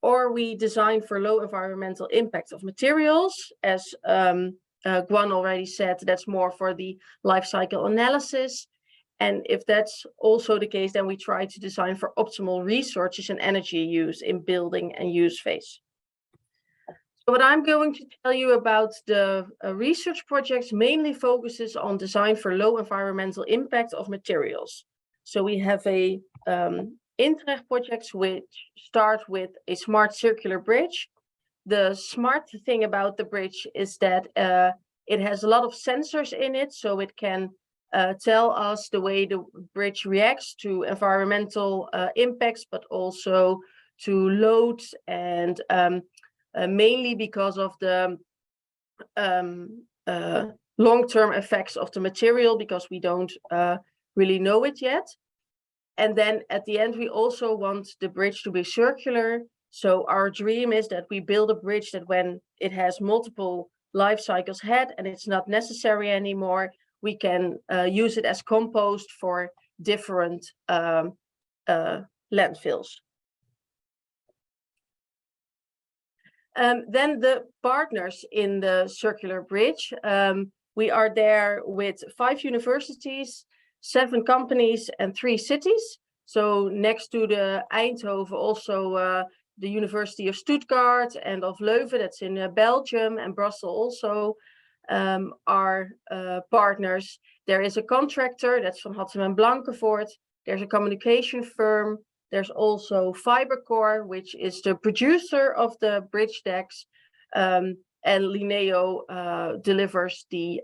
Or we design for low environmental impact of materials, as Guan already said, that's more for the life cycle analysis. And if that's also the case, then we try to design for optimal resources and energy use in building and use phase. So what I'm going to tell you about the research projects mainly focuses on design for low environmental impact of materials. So we have a Interreg projects which start with a smart circular bridge. The smart thing about the bridge is that it has a lot of sensors in it, so it can tell us the way the bridge reacts to environmental impacts, but also to loads, and mainly because of the long-term effects of the material, because we don't really know it yet. And then at the end, we also want the bridge to be circular. So our dream is that we build a bridge that when it has multiple life cycles ahead and it's not necessary anymore, we can use it as compost for different landfills. Then the partners in the circular bridge. We are there with 5 universities, 7 companies, and 3 cities. So next to the Eindhoven, also the University of Stuttgart and of Leuven, that's in Belgium, and Brussels also are partners. There is a contractor, that's Van Hattem and Blankenvoort. There's a communication firm. There's also Fibercore, which is the producer of the bridge decks, and Lineo delivers the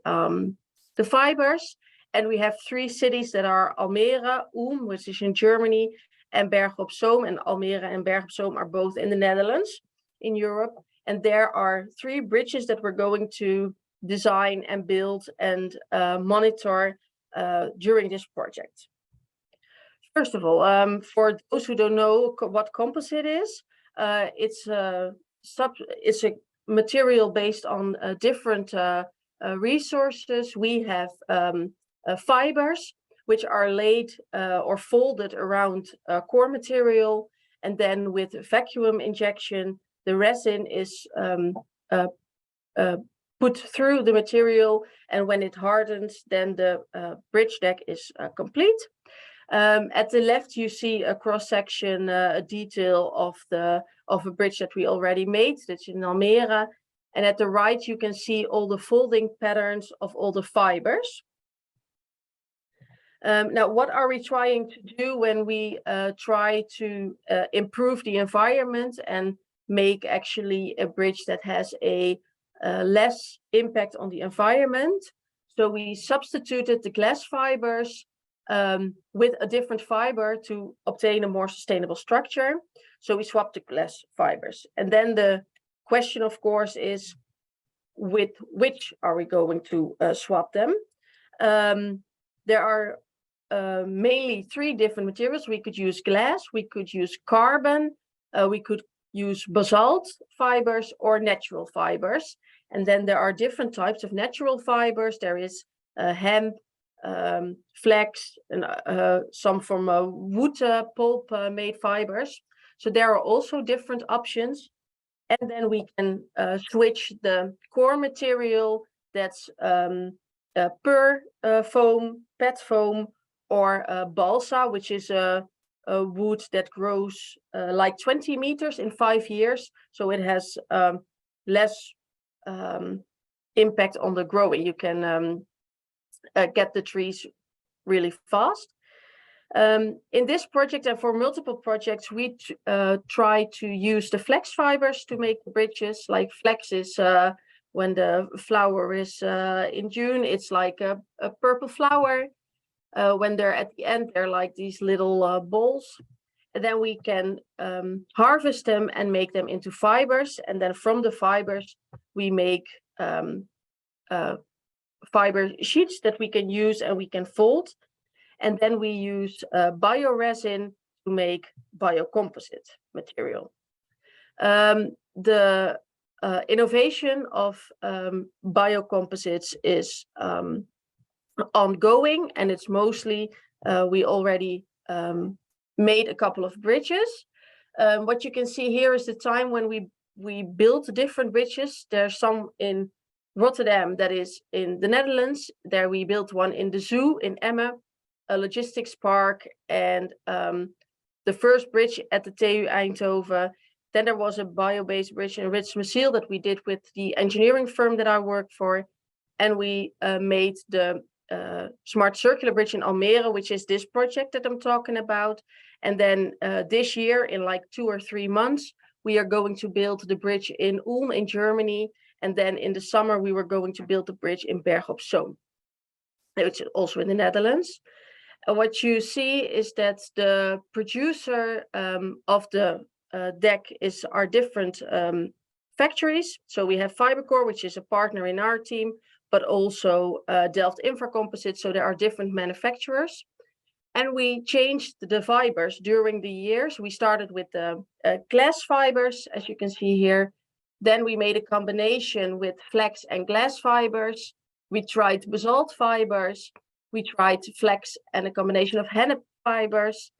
fibers. And we have 3 cities that are Almere, Ulm, which is in Germany, and Bergen op Zoom. And Almere and Bergen op Zoom are both in the Netherlands, in Europe. And there are 3 bridges that we're going to design and build and monitor during this project. First of all, for those who don't know what composite is, it's a material based on different resources. We have fibers which are laid or folded around core material, and then with vacuum injection, the resin is put through the material, and when it hardens, then the bridge deck is complete. At the left, you see a cross section, a detail of a bridge that we already made, that's in Almere. And at the right, you can see all the folding patterns of all the fibers. Now, what are we trying to do when we try to improve the environment and make actually a bridge that has a less impact on the environment? So we substituted the glass fibers with a different fiber to obtain a more sustainable structure. So we swapped the glass fibers. And then the question, of course, is with which are we going to swap them? There are mainly 3 different materials. We could use glass, we could use carbon, we could use basalt fibers or natural fibers. And then there are different types of natural fibers. There is hemp, flax, and some from wood pulp made fibers. So there are also different options. And then we can switch the core material, that's per foam, pet foam, or balsa, which is a wood that grows like 20 meters in 5 years. So it has less impact on the growing. You can get the trees really fast. In this project and for multiple projects, we try to use the flax fibers to make the bridges. Like flax is when the flower is in June, it's like a purple flower. When they're at the end, they're like these little balls. And then we can harvest them and make them into fibers. And then from the fibers, we make fiber sheets that we can use and we can fold. And then we use bioresin to make biocomposite material. The innovation of biocomposites is ongoing, and it's mostly, we already made a couple of bridges. What you can see here is the time when we built different bridges. There's some in Rotterdam, that is in the Netherlands. There we built one in the zoo in Emmen, a logistics park, and the first bridge at the TU Eindhoven. Then there was a bio-based bridge in Ritsmessiel that we did with the engineering firm that I work for. And we made the Smart Circular Bridge in Almere, which is this project that I'm talking about. And then this year, in like 2 or 3 months, we are going to build the bridge in Ulm in Germany. And then in the summer, we were going to build the bridge in Bergen op Zoom, which is also in the Netherlands. What you see is that the producer of the deck are different factories. So we have Fibercore, which is a partner in our team, but also Delft Infra Composites. So there are different manufacturers. And we changed the fibers during the years. We started with the glass fibers, as you can see here. Then we made a combination with flax and glass fibers. We tried basalt fibers. We tried flax and a combination of hennep fibers.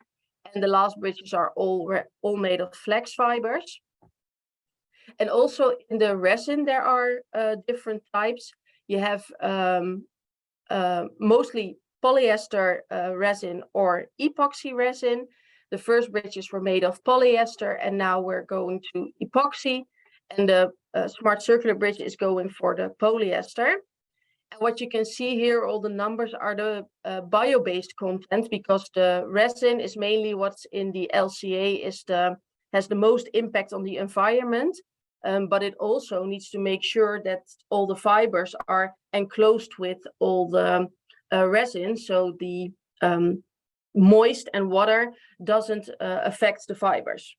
And the last bridges are all made of flax fibers. And also in the resin, there are different types. You have mostly polyester resin or epoxy resin. The first bridges were made of polyester, and now we're going to epoxy. And the Smart Circular Bridge is going for the polyester. And what you can see here, all the numbers are the bio-based content, because the resin is mainly what's in the LCA has the most impact on the environment. But it also needs to make sure that all the fibers are enclosed with all the resin, so the moist and water doesn't affect the fibers.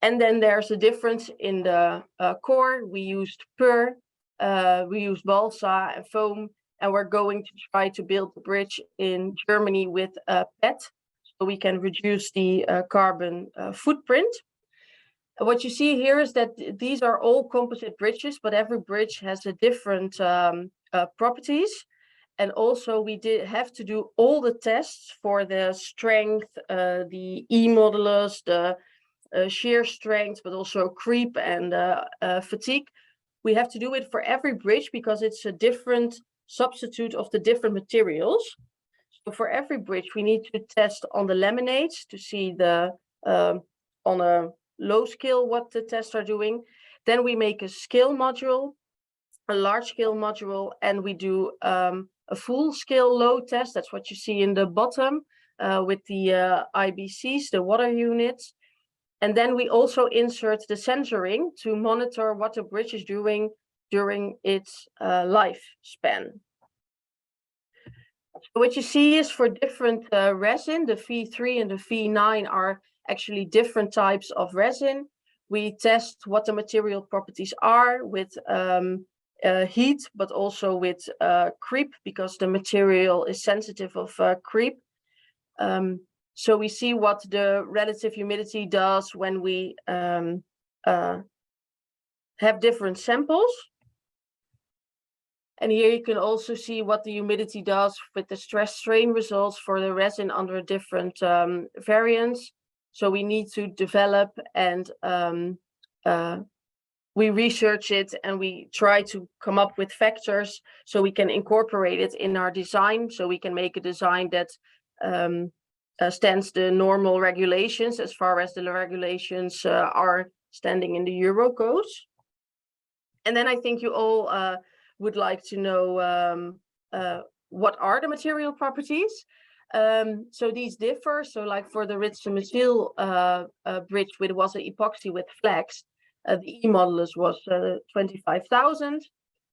And then there's a difference in the core. We used PUR, we used balsa and foam, and we're going to try to build the bridge in Germany with PET, so we can reduce the carbon footprint. What you see here is that these are all composite bridges, but every bridge has a different properties. And also we did have to do all the tests for the strength, the E-modulus, the shear strength, but also creep and fatigue. We have to do it for every bridge because it's a different substitute of the different materials. So for every bridge, we need to test on the laminates to see the on a low scale what the tests are doing. Then we make a scale module, a large scale module, and we do a full scale load test. That's what you see in the bottom with the IBCs, the water units. And then we also insert the sensoring to monitor what the bridge is doing during its lifespan. So what you see is for different resin, the V3 and the V9 are actually different types of resin. We test what the material properties are with heat, but also with creep, because the material is sensitive of creep. So we see what the relative humidity does when we have different samples. And here you can also see what the humidity does with the stress strain results for the resin under different variants. So we need to develop and we research it, and we try to come up with factors so we can incorporate it in our design, so we can make a design that stands the normal regulations as far as the regulations are standing in the Euro codes. And then I think you all would like to know what are the material properties. So these differ. So like for the Ritz-Mezil bridge, which was an epoxy with flex, the E-modulus was 25,000,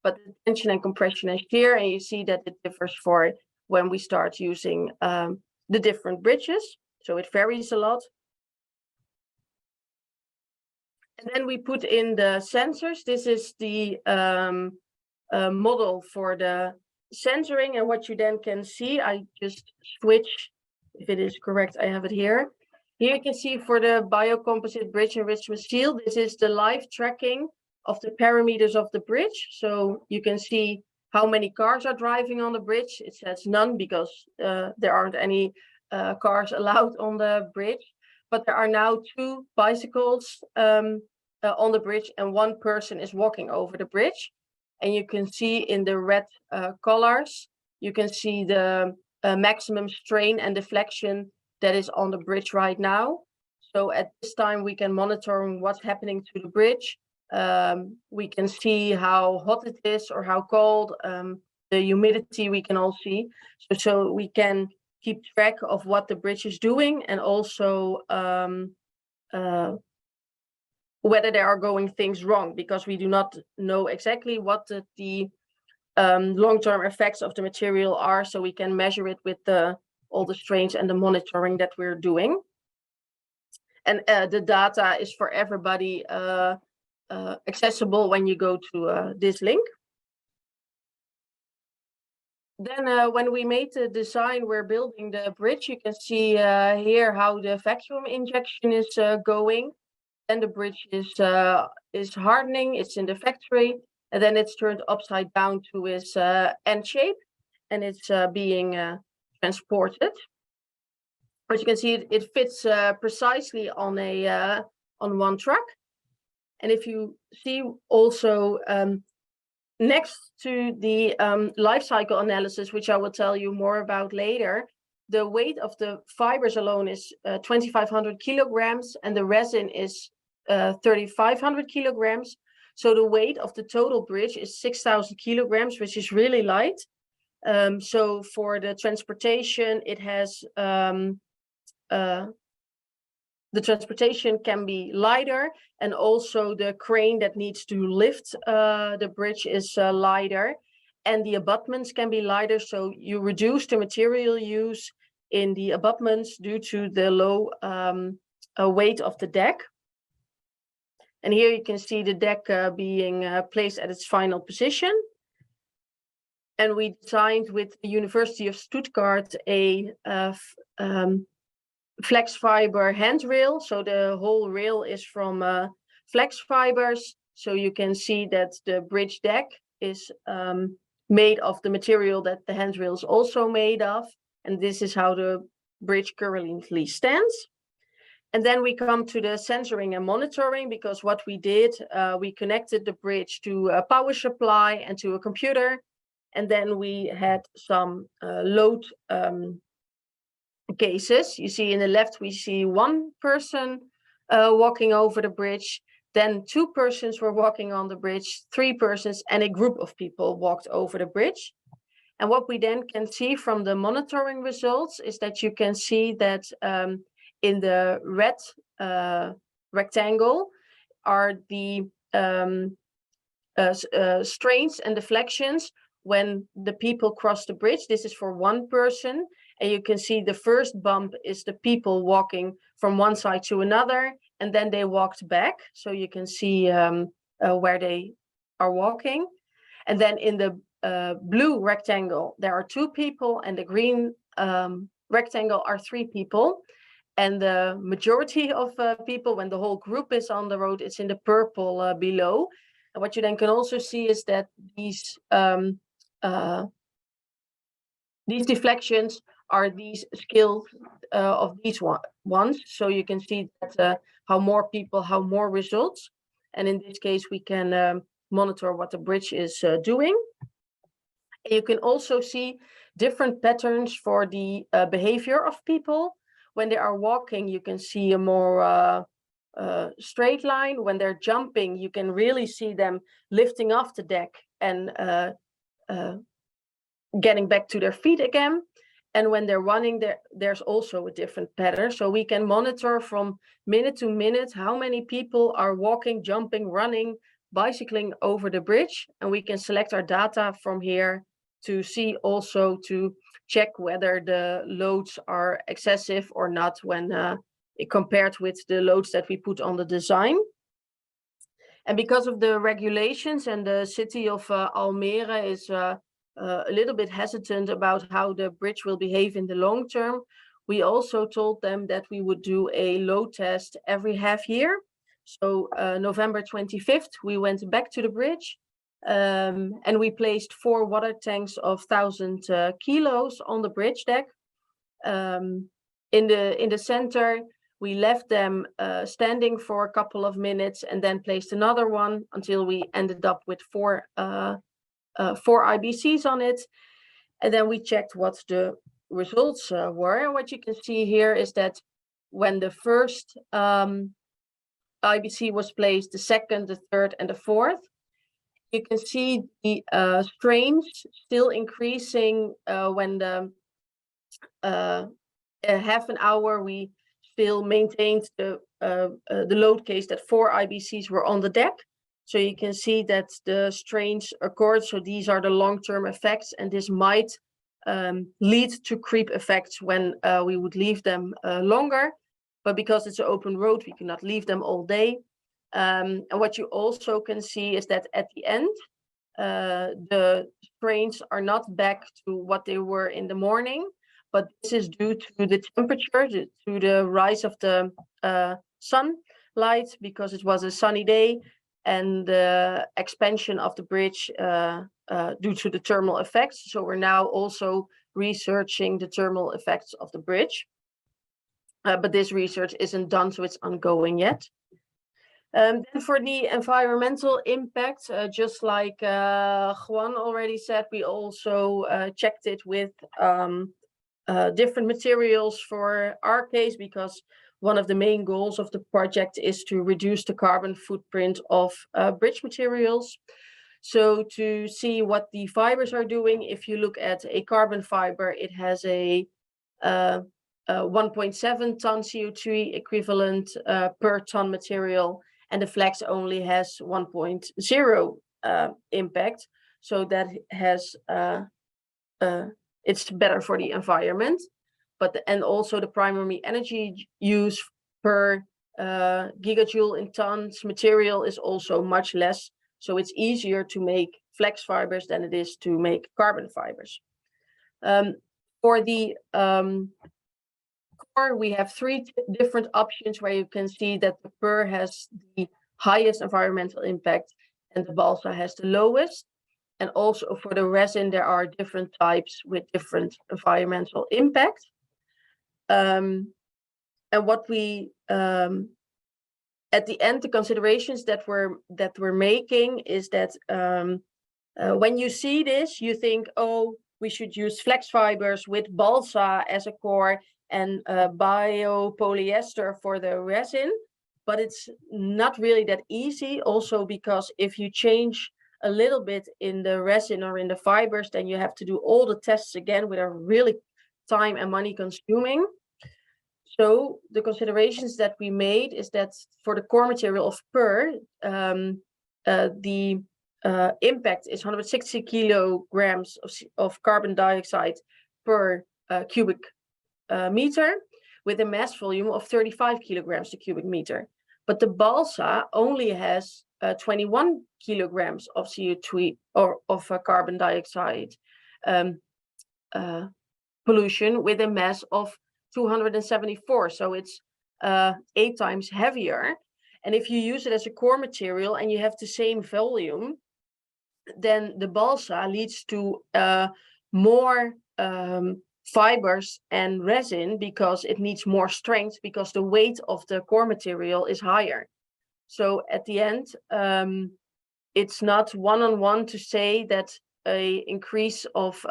but the tension and compression and shear, and you see that it differs for when we start using the different bridges. So it varies a lot. And then we put in the sensors. This is the model for the sensoring, and what you then can see, I just switch, if it is correct, I have it here. Here you can see for the biocomposite bridge in Ritz-Mezil, this is the live tracking of the parameters of the bridge. So you can see how many cars are driving on the bridge. It says none because there aren't any cars allowed on the bridge, but there are now 2 bicycles on the bridge, and 1 person is walking over the bridge. And you can see in the red colors, you can see the maximum strain and deflection that is on the bridge right now. So at this time, we can monitor what's happening to the bridge. We can see how hot it is or how cold, the humidity we can all see. So we can keep track of what the bridge is doing, and also whether there are going things wrong, because we do not know exactly what the long-term effects of the material are, so we can measure it with all the strains and the monitoring that we're doing. And the data is for everybody accessible when you go to this link. Then when we made the design, we're building the bridge. You can see here how the vacuum injection is going. Then the bridge is hardening, it's in the factory, and then it's turned upside down to its end shape, and it's being transported. As you can see, it fits precisely on a on 1 truck. And if you see also next to the life cycle analysis, which I will tell you more about later, the weight of the fibers alone is 2,500 kilograms, and the resin is 3,500 kilograms. So the weight of the total bridge is 6,000 kilograms, which is really light. So for the transportation, it has the transportation can be lighter, and also the crane that needs to lift the bridge is lighter, and the abutments can be lighter. So you reduce the material use in the abutments due to the low weight of the deck. And here you can see the deck being placed at its final position. And we designed with the University of Stuttgart a flex fiber handrail. So the whole rail is from flex fibers. So you can see that the bridge deck is made of the material that the handrail is also made of. And this is how the bridge currently stands. And then we come to the sensoring and monitoring, because what we did, we connected the bridge to a power supply and to a computer. And then we had some load cases. You see in the left, we see one person walking over the bridge. Then 2 persons were walking on the bridge, 3 persons, and a group of people walked over the bridge. And what we then can see from the monitoring results is that you can see that in the red rectangle are the strains and deflections when the people cross the bridge. This is for 1 person. And you can see the first bump is the people walking from one side to another, and then they walked back. So you can see where they are walking. And then in the blue rectangle, there are 2 people, and the green rectangle are 3 people. And the majority of people, when the whole group is on the road, it's in the purple below. And what you then can also see is that these deflections are these scales of these ones. So you can see that how more people, how more results. And in this case, we can monitor what the bridge is doing. And you can also see different patterns for the behavior of people. When they are walking, you can see a more straight line. When they're jumping, you can really see them lifting off the deck and getting back to their feet again. And when they're running, there's also a different pattern. So we can monitor from minute to minute how many people are walking, jumping, running, bicycling over the bridge. And we can select our data from here to see also to check whether the loads are excessive or not when compared with the loads that we put on the design. And because of the regulations, and the city of Almere is a little bit hesitant about how the bridge will behave in the long term, we also told them that we would do a load test every half year. So November 25th, we went back to the bridge and we placed 4 water tanks of 1,000 kilos on the bridge deck. In the center, we left them standing for a couple of minutes and then placed another one until we ended up with 4 IBCs on it. And then we checked what the results were. What you can see here is that when the first IBC was placed, the second, the third, and the fourth, you can see the strains still increasing when the half an hour we still maintained the load case that 4 IBCs were on the deck. So you can see that the strains occurred. So these are the long-term effects, and this might lead to creep effects when we would leave them longer. But because it's an open road, we cannot leave them all day. And what you also can see is that at the end, the strains are not back to what they were in the morning, but this is due to the temperature, to the rise of the sunlight, because it was a sunny day, and the expansion of the bridge due to the thermal effects. So we're now also researching the thermal effects of the bridge. But this research isn't done, so it's ongoing yet. Then for the environmental impact, just like Juan already said, we also checked it with different materials for our case, because one of the main goals of the project is to reduce the carbon footprint of bridge materials. So to see what the fibers are doing, if you look at a carbon fiber, it has a 1.7 ton CO2 equivalent per ton material, and the flex only has 1.0 impact. So that has it's better for the environment, and also the primary energy use per gigajoule in tons material is also much less. So it's easier to make flex fibers than it is to make carbon fibers. For the core, we have three different options where you can see that the PUR has the highest environmental impact and the balsa has the lowest. And also for the resin, there are different types with different environmental impact. And what we at the end, the considerations that we're making is that when you see this, you think, oh, we should use flex fibers with balsa as a core and biopolyester for the resin, but it's not really that easy. Also, because if you change a little bit in the resin or in the fibers, then you have to do all the tests again, which are really time and money consuming. So the considerations that we made is that for the core material of PUR, the impact is 160 kilograms of carbon dioxide per cubic meter, with a mass volume of 35 kilograms per cubic meter. But the balsa only has 21 kilograms of CO2 or of carbon dioxide pollution, with a mass of 274. So it's 8 times heavier. And if you use it as a core material and you have the same volume, then the balsa leads to more fibers and resin, because it needs more strength, because the weight of the core material is higher. So at the end, it's not one-on-one to say that a decrease of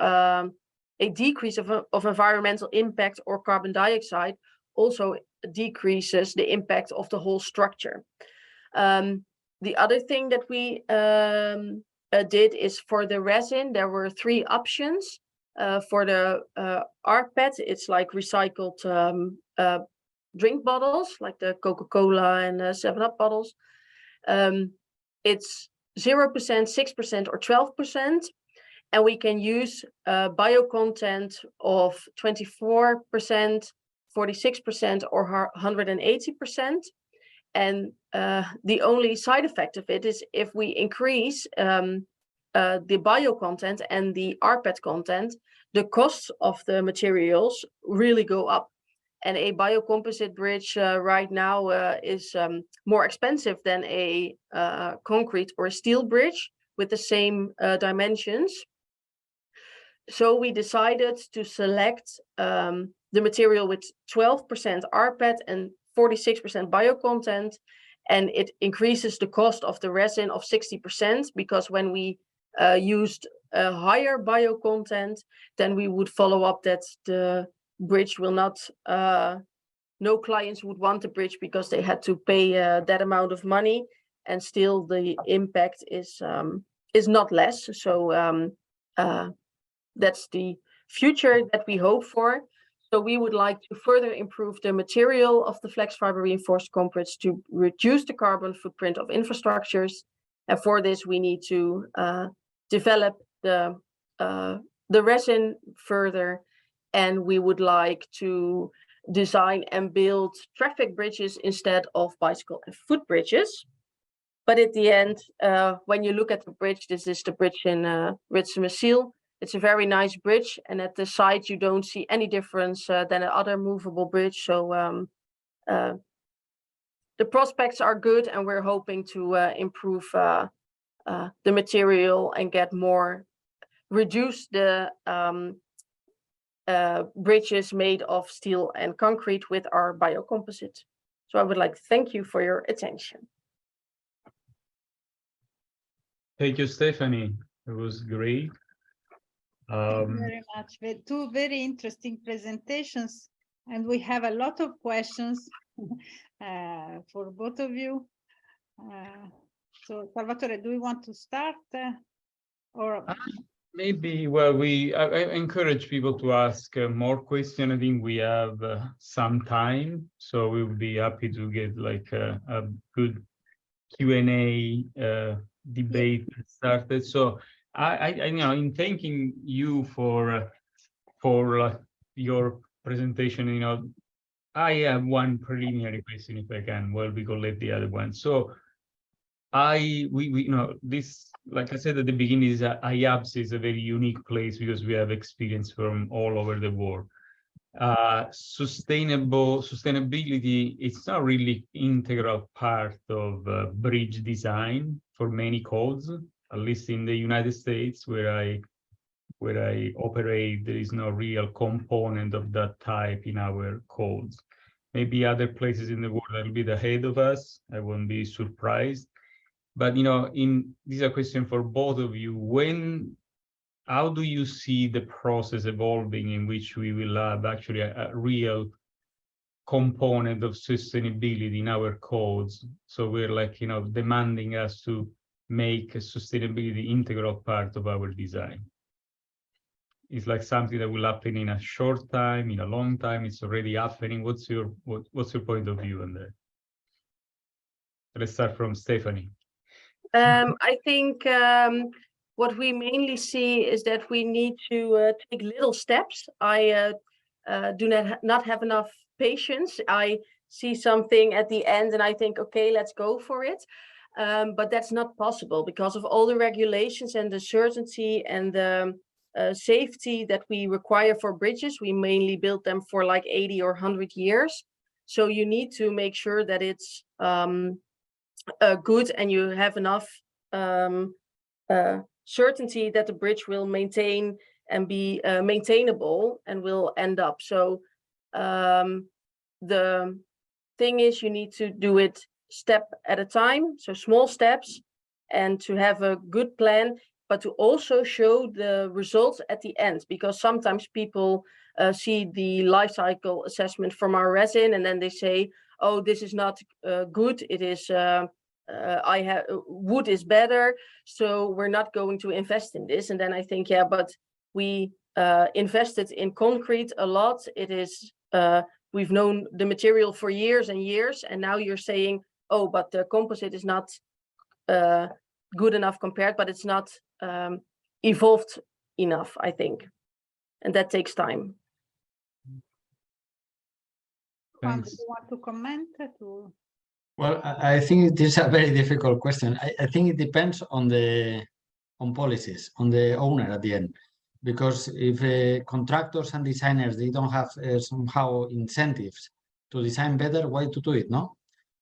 environmental impact or carbon dioxide also decreases the impact of the whole structure. The other thing that we did is for the resin, there were 3 options. For the rPET, it's like recycled drink bottles, like the Coca-Cola and 7-Up bottles. It's 0%, 6%, or 12%. And we can use bio content of 24%, 46%, or 180%. And the only side effect of it is if we increase the bio content and the rPET content, the costs of the materials really go up. And a biocomposite bridge right now is more expensive than a concrete or a steel bridge with the same dimensions. So we decided to select the material with 12% rPET and 46% bio content, and it increases the cost of the resin of 60%, because when we used a higher bio content, then we would follow up that the bridge will not, no clients would want the bridge because they had to pay that amount of money, and still the impact is not less. So that's the future that we hope for. So we would like to further improve the material of the flex fiber reinforced concretes to reduce the carbon footprint of infrastructures. And for this, we need to develop the resin further. And we would like to design and build traffic bridges instead of bicycle and foot bridges. But at the end, when you look at the bridge, this is the bridge in Ritz-Messiel. It's a very nice bridge, and at the side you don't see any difference than another movable bridge. So the prospects are good, and we're hoping to improve the material and get more, reduce the bridges made of steel and concrete with our biocomposite. So I would like to thank you for your attention. Thank you, Stephanie. It was great. Thank you very much. Two very interesting presentations, and we have a lot of questions for both of you. So, Salvatore, do you want to start? Or maybe, well, I encourage people to ask more questions. I think we have some time, so we would be happy to get like a good Q&A debate started. So I you know, in thanking you for your presentation, you know, I have one preliminary question, if I can, well, we collect the other one. So we you know, this, like I said at the beginning, is IABSE is a very unique place because we have experience from all over the world. Sustainability, it's not really integral part of bridge design for many codes, at least in the United States where I operate, there is no real component of that type in our codes. Maybe other places in the world are a bit ahead of us. I won't be surprised. But you know, this is a question for both of you. How do you see the process evolving in which we will have actually a real component of sustainability in our codes? So we're like, you know, demanding us to make sustainability integral part of our design. It's like something that will happen in a short time, in a long time. It's already happening. What's your point of view on that? Let's start from Stephanie. I think what we mainly see is that we need to take little steps. I do not have enough patience. I see something at the end and I think, okay, let's go for it. But that's not possible because of all the regulations and the certainty and the safety that we require for bridges. We mainly build them for like 80 or 100 years. So you need to make sure that it's good and you have enough certainty that the bridge will maintain and be maintainable and will end up. So the thing is, you need to do it step at a time, so small steps, and to have a good plan, but to also show the results at the end, because sometimes people see the life cycle assessment from our resin and then they say, oh, this is not good, it is wood is better, so we're not going to invest in this. And then I think, yeah, but we invested in concrete a lot. It is we've known the material for years and years, and now you're saying, oh, but the composite is not good enough compared, but it's not evolved enough, I think, and that takes time. Juan, do you want to comment? Well, I think this is a very difficult question. I think it depends on policies, on the owner at the end, because if contractors and designers, they don't have somehow incentives to design better, why to do it, no?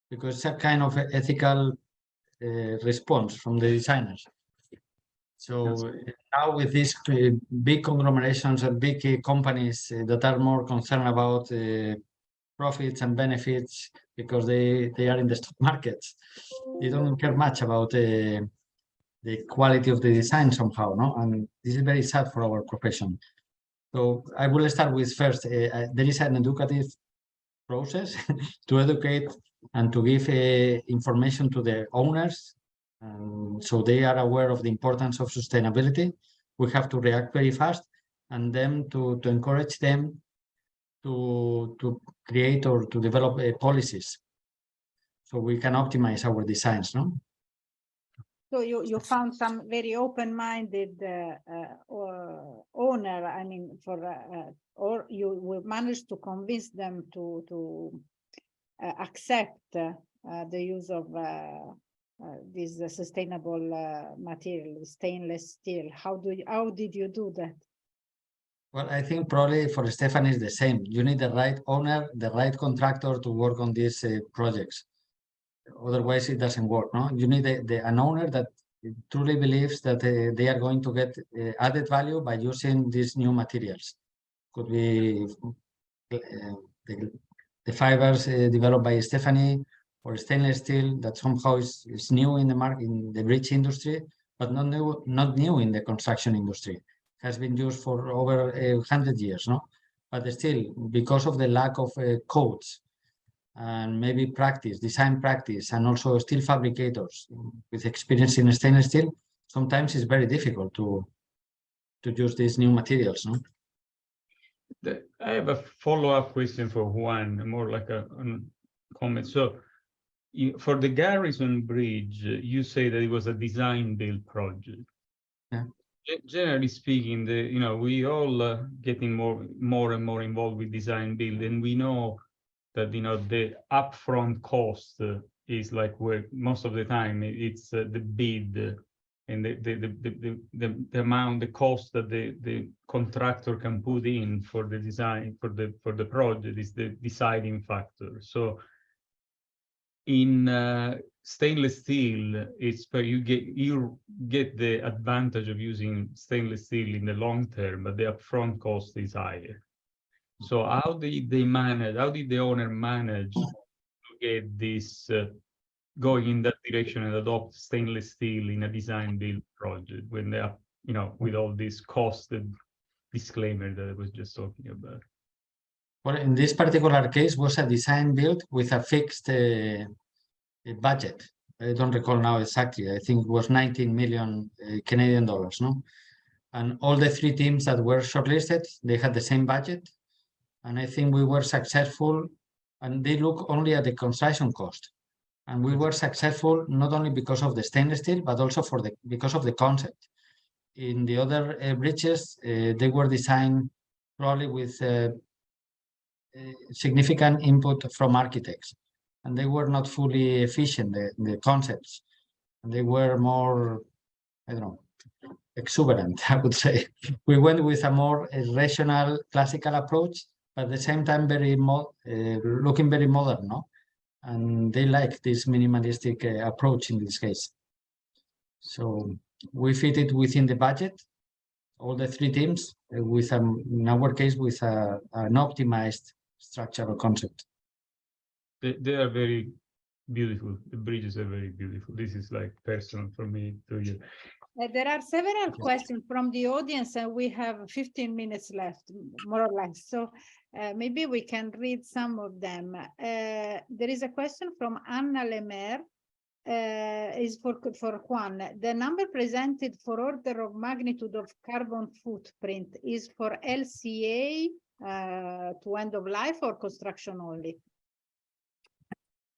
Because it's a kind of ethical response from the designers. So now with these big conglomerations and big companies that are more concerned about profits and benefits because they are in the stock markets, they don't care much about the quality of the design somehow, no? And this is very sad for our profession. So I will start with first, there is an educative process to educate and to give information to the owners, so they are aware of the importance of sustainability. We have to react very fast, and then to encourage them to create or to develop policies so we can optimize our designs, no? So you found some very open-minded owner, I mean, or you managed to convince them to accept the use of this sustainable material, stainless steel. How did you do that? Well, I think probably for Stephanie is the same. You need the right owner, the right contractor to work on these projects. Otherwise, it doesn't work, no? You need an owner that truly believes that they are going to get added value by using these new materials. Could be the fibers developed by Stephanie, or stainless steel that somehow is new in the market, in the bridge industry, but not new in the construction industry. Has been used for over 100 years, no? But still, because of the lack of codes and maybe design practice, and also steel fabricators with experience in stainless steel, sometimes it's very difficult to use these new materials, no? I have a follow-up question for Juan, more like a comment. So for the Garrison Bridge, you say that it was a design-build project. Yeah. Generally speaking, we all getting more and more involved with design-build, and we know that the upfront cost is like where most of the time it's the bid and the amount, the cost that the contractor can put in for the design for the project is the deciding factor. So in stainless steel, you get the advantage of using stainless steel in the long term, but the upfront cost is higher. So how did the owner manage to get this going in that direction and adopt stainless steel in a design build project when they are, with all this cost disclaimer that I was just talking about? Well, in this particular case was a design build with a fixed budget. I don't recall now exactly. I think it was 19 million Canadian dollars, no? And all the three teams that were shortlisted, they had the same budget. And I think we were successful, and they look only at the construction cost. And we were successful not only because of the stainless steel, but also because of the concept. In the other bridges, they were designed probably with significant input from architects, and they were not fully efficient, the concepts. And they were more, I don't know, exuberant, I would say. We went with a more rational, classical approach, but at the same time, looking very modern, no? And they like this minimalistic approach in this case. So we fit it within the budget, all the three teams, in our case, with an optimized structural concept. They are very beautiful. The bridges are very beautiful. This is like personal for me to you. There are several questions from the audience, and we have 15 minutes left, more or less. So maybe we can read some of them. There is a question from Anna Lemaire, is for Juan. The number presented for order of magnitude of carbon footprint is for LCA to end of life or construction only?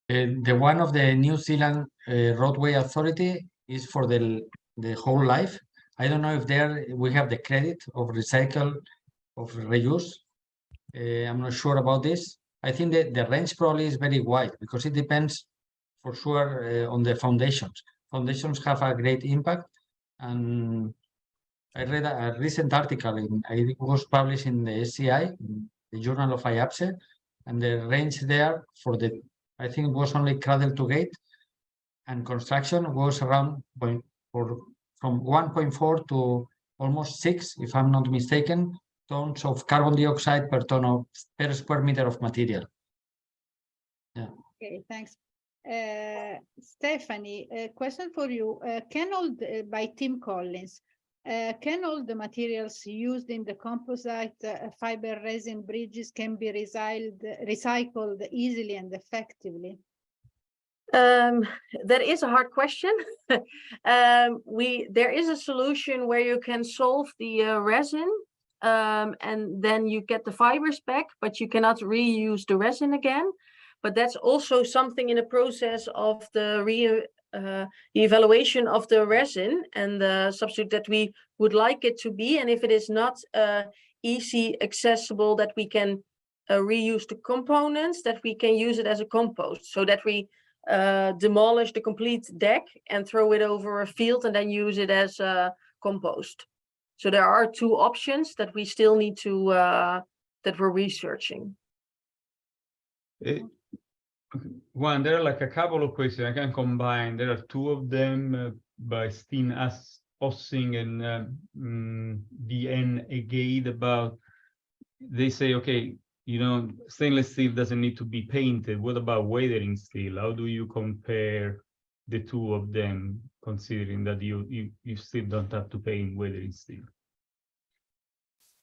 The one of the New Zealand Roadway Authority is for the whole life. I don't know if there we have the credit of recycle, of reuse. I'm not sure about this. I think that the range probably is very wide because it depends for sure on the foundations. Foundations have a great impact, and I read a recent article, it was published in the SCI, the Journal of IABSE, and the range there for I think it was only cradle to gate, and construction was around from 1.4 to almost 6, if I'm not mistaken, tons of carbon dioxide per square meter of material. Yeah. Okay, thanks. Stephanie, a question for you. By Tim Collins, can all the materials used in the composite fiber resin bridges can be recycled easily and effectively? That is a hard question. There is a solution where you can solve the resin, and then you get the fibers back, but you cannot reuse the resin again. But that's also something in the process of the evaluation of the resin and the substitute that we would like it to be. And if it is not easy accessible, that we can reuse the components, that we can use it as a compost, so that we demolish the complete deck and throw it over a field and then use it as compost. So there are two options that we still need to that we're researching. One, there are like a couple of questions I can combine. There are two of them by Steen Ossing and DN Agade about, they say, okay, stainless steel doesn't need to be painted. What about weathering steel? How do you compare the two of them, considering that you still don't have to pay in weathering steel?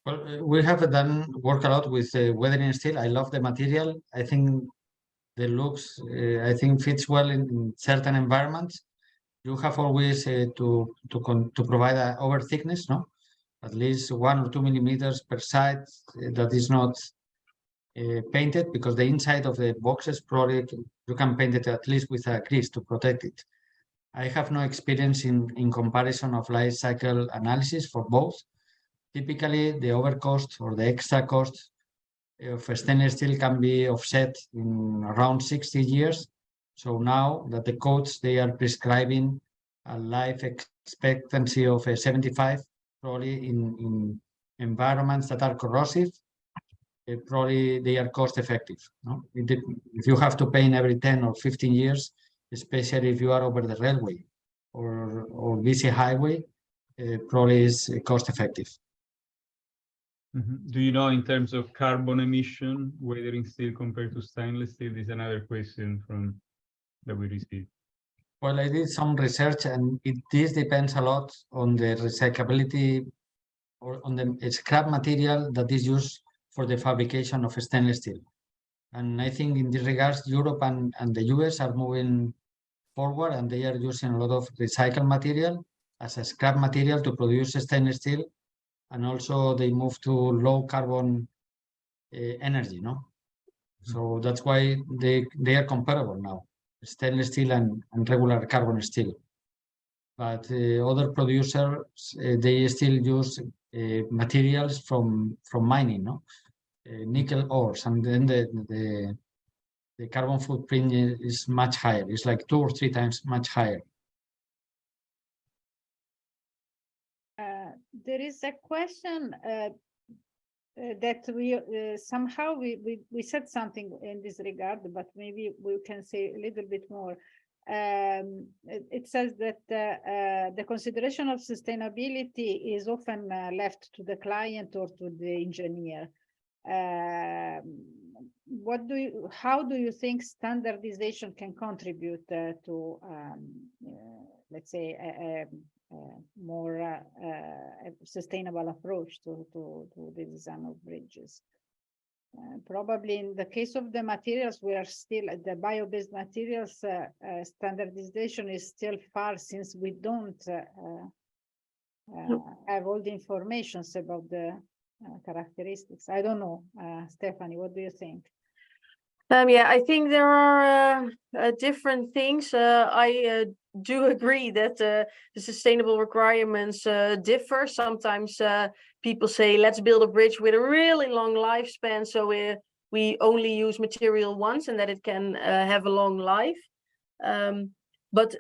Well, we have done work a lot with weathering steel. I love the material. I think the looks, I think fits well in certain environments. You have always to provide an over thickness, no? At least 1 or 2 millimeters per side that is not painted, because the inside of the boxes probably you can paint it at least with a grease to protect it. I have no experience in comparison of life cycle analysis for both. Typically, the overcost or the extra cost of stainless steel can be offset in around 60 years. So now that the codes they are prescribing a life expectancy of 75, probably in environments that are corrosive, probably they are cost effective. No? If you have to paint every 10 or 15 years, especially if you are over the railway or busy highway, probably is cost effective. Do you know, in terms of carbon emission, weathering steel compared to stainless steel? Is another question that we received. Well, I did some research, and this depends a lot on the recyclability or on the scrap material that is used for the fabrication of stainless steel. And I think in this regards, Europe and the US are moving forward, and they are using a lot of recycled material as a scrap material to produce stainless steel. And also they move to low carbon energy, no? So that's why they are comparable now, stainless steel and regular carbon steel. But other producers, they still use materials from mining, no? Nickel ores, and then the carbon footprint is much higher. It's like 2 or 3 times much higher. There is a question that we somehow we said something in this regard, but maybe we can say a little bit more. It says that the consideration of sustainability is often left to the client or to the engineer. How do you think standardization can contribute to, let's say, a more sustainable approach to the design of bridges? Probably in the case of the materials, we are still the bio-based materials. Standardization is still far, since we don't have all the information about the characteristics. I don't know, Stephanie, what do you think? Yeah, I think there are different things. I do agree that the sustainable requirements differ. Sometimes people say, let's build a bridge with a really long lifespan, so we only use material once and that it can have a long life. But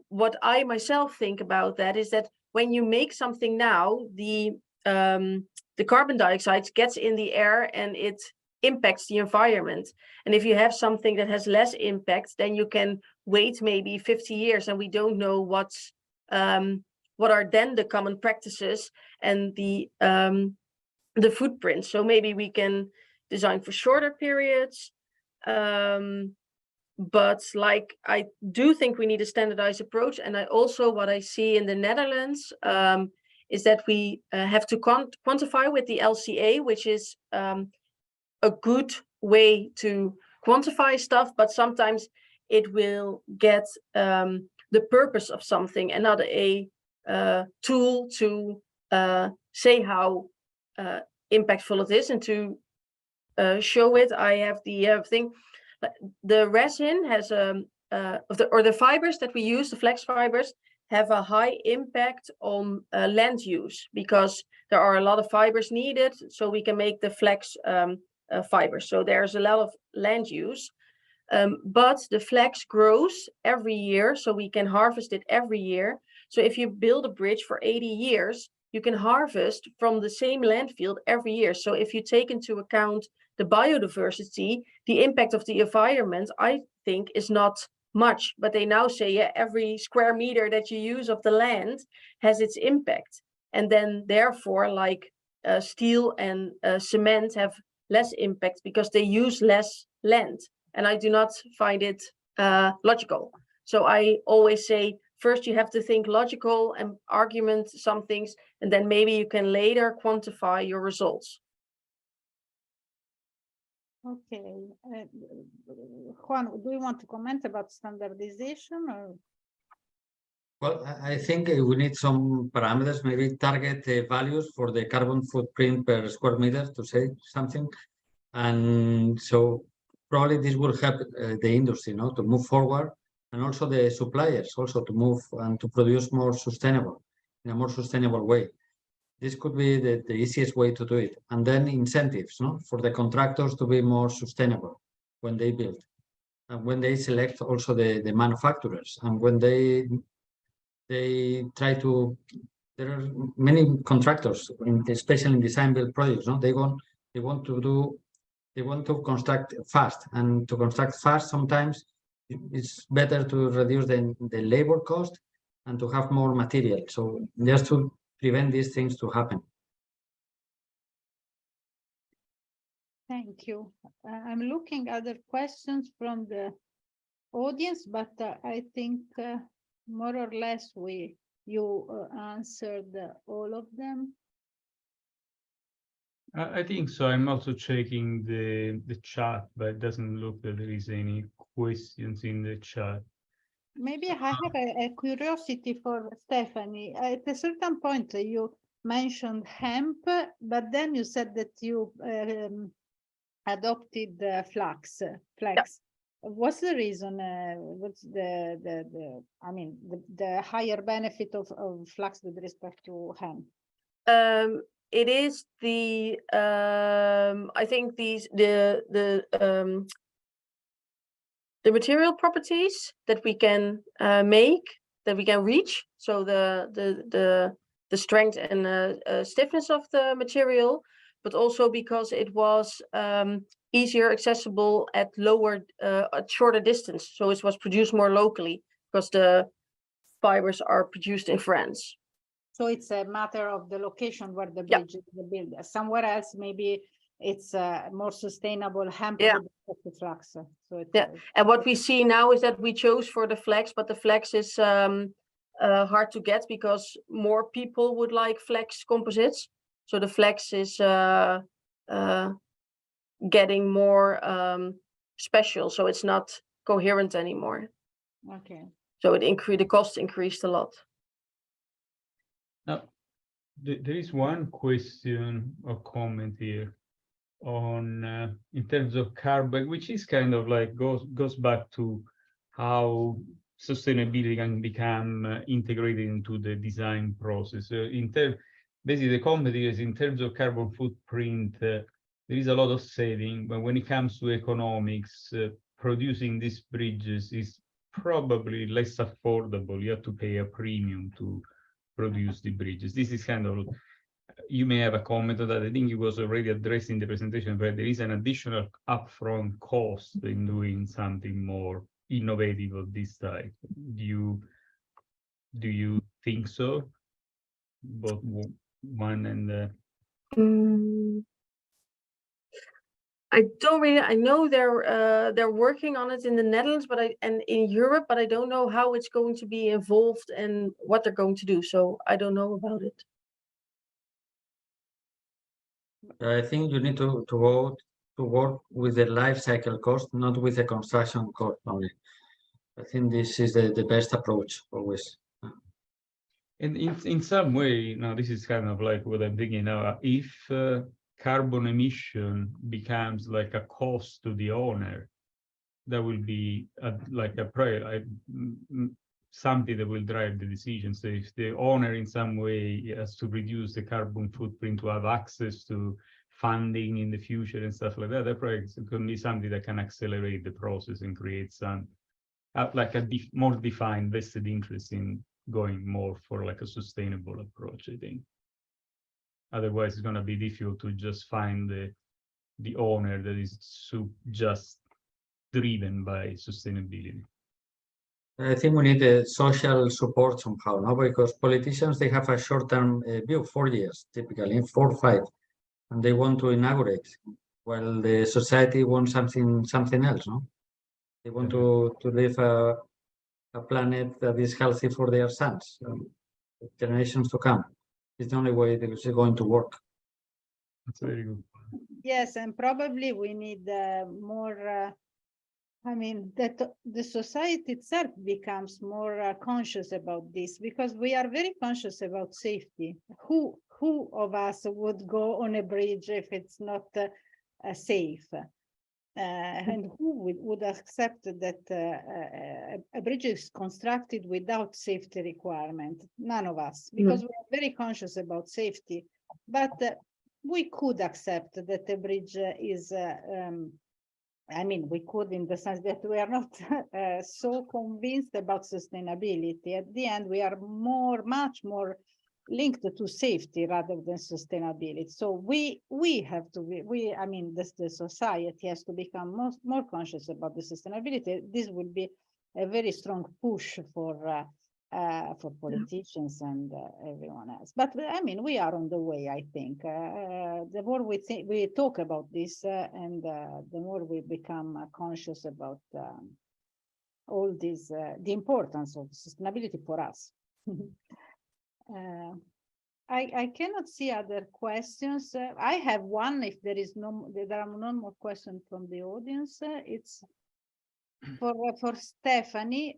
what I myself think about that is that when you make something now, the carbon dioxide gets in the air and it impacts the environment. And if you have something that has less impact, then you can wait maybe 50 years and we don't know what are then the common practices and the footprint. So maybe we can design for shorter periods. But like, I do think we need a standardized approach. And I also, what I see in the Netherlands is that we have to quantify with the LCA, which is a good way to quantify stuff, but sometimes it will get the purpose of something and not a tool to say how impactful it is and to show it. I have the thing, the resin has the fibers that we use, the flex fibers, have a high impact on land use, because there are a lot of fibers needed, so we can make the flex fibers. So there's a lot of land use, but the flex grows every year, so we can harvest it every year. So if you build a bridge for 80 years, you can harvest from the same landfill every year. So if you take into account the biodiversity, the impact of the environment, I think is not much. But they now say, yeah, every square meter that you use of the land has its impact. And then therefore, like steel and cement have less impact because they use less land. And I do not find it logical. So I always say, first you have to think logical and argument some things, and then maybe you can later quantify your results. Okay. Juan, do you want to comment about standardization or? Well, I think we need some parameters, maybe target values for the carbon footprint per square meter, to say something. And so probably this will help the industry, to move forward, and also the suppliers also to move and to produce more sustainable, in a more sustainable way. This could be the easiest way to do it. And then incentives, for the contractors to be more sustainable when they build, and when they select also the manufacturers, and when they try to. There are many contractors, especially in design build projects. They want to construct fast, and to construct fast sometimes it's better to reduce the labor cost and to have more material. So just to prevent these things to happen. Thank you. I'm looking at other questions from the audience, but I think more or less you answered all of them. I think so. I'm also checking the chat, but it doesn't look that there is any questions in the chat. Maybe I have a curiosity for Stephanie. At a certain point, you mentioned hemp, but then you said that you adopted flax. Yeah. What's the reason? What's the higher benefit of flax with respect to hemp? It is the I think the material properties that we can make, that we can reach. So the strength and stiffness of the material, but also because it was easier accessible at shorter distance. So it was produced more locally because the fibers are produced in France. So it's a matter of the location where the bridge is built. Somewhere else, maybe it's more sustainable hemp with the flax. So and what we see now is that we chose for the flax, but the flax is hard to get because more people would like flax composites. So the flax is getting more special, so it's not coherent anymore. Okay. So the cost increased a lot. Now, there is one question or comment here on in terms of carbon, which is kind of like goes back to how sustainability can become integrated into the design process. Basically, the comment is in terms of carbon footprint, there is a lot of saving, but when it comes to economics, producing these bridges is probably less affordable. You have to pay a premium to produce the bridges. This is kind of, you may have a comment on that. I think it was already addressed in the presentation, but there is an additional upfront cost in doing something more innovative of this type. Do you think so? Both one and I don't really. I know they're working on it in the Netherlands, and in Europe, but I don't know how it's going to be involved and what they're going to do. So I don't know about it. I think you need to work with the life cycle cost, not with the construction cost only. I think this is the best approach always. And in some way, now this is kind of like what I'm thinking now. If carbon emission becomes like a cost to the owner, that will be something that will drive the decision. So if the owner in some way has to reduce the carbon footprint to have access to funding in the future and stuff like that, that probably could be something that can accelerate the process and create some like a more defined vested interest in going more for like a sustainable approach, I think. Otherwise, it's going to be difficult to just find the owner that is just driven by sustainability. I think we need a social support somehow, because politicians, they have a short-term view, 4 years, typically 4 or 5, and they want to inaugurate, while the society wants something else, They want to live a planet that is healthy for their sons, generations to come. It's the only way that it's going to work. That's very good. Yes, and probably we need more, I mean, that the society itself becomes more conscious about this, because we are very conscious about safety. Who of us would go on a bridge if it's not safe? And who would accept that a bridge is constructed without safety requirement? None of us, because we are very conscious about safety. But we could accept that a bridge is, I mean, we could in the sense that we are not so convinced about sustainability. At the end, we are much more linked to safety rather than sustainability. So we have to be, I mean, the society has to become more conscious about the sustainability. This will be a very strong push for politicians and everyone else. But I mean, we are on the way, I think. The more we talk about this and the more we become conscious about all this, the importance of sustainability for us. I cannot see other questions. I have one, if there are no more questions from the audience. It's for Stephanie.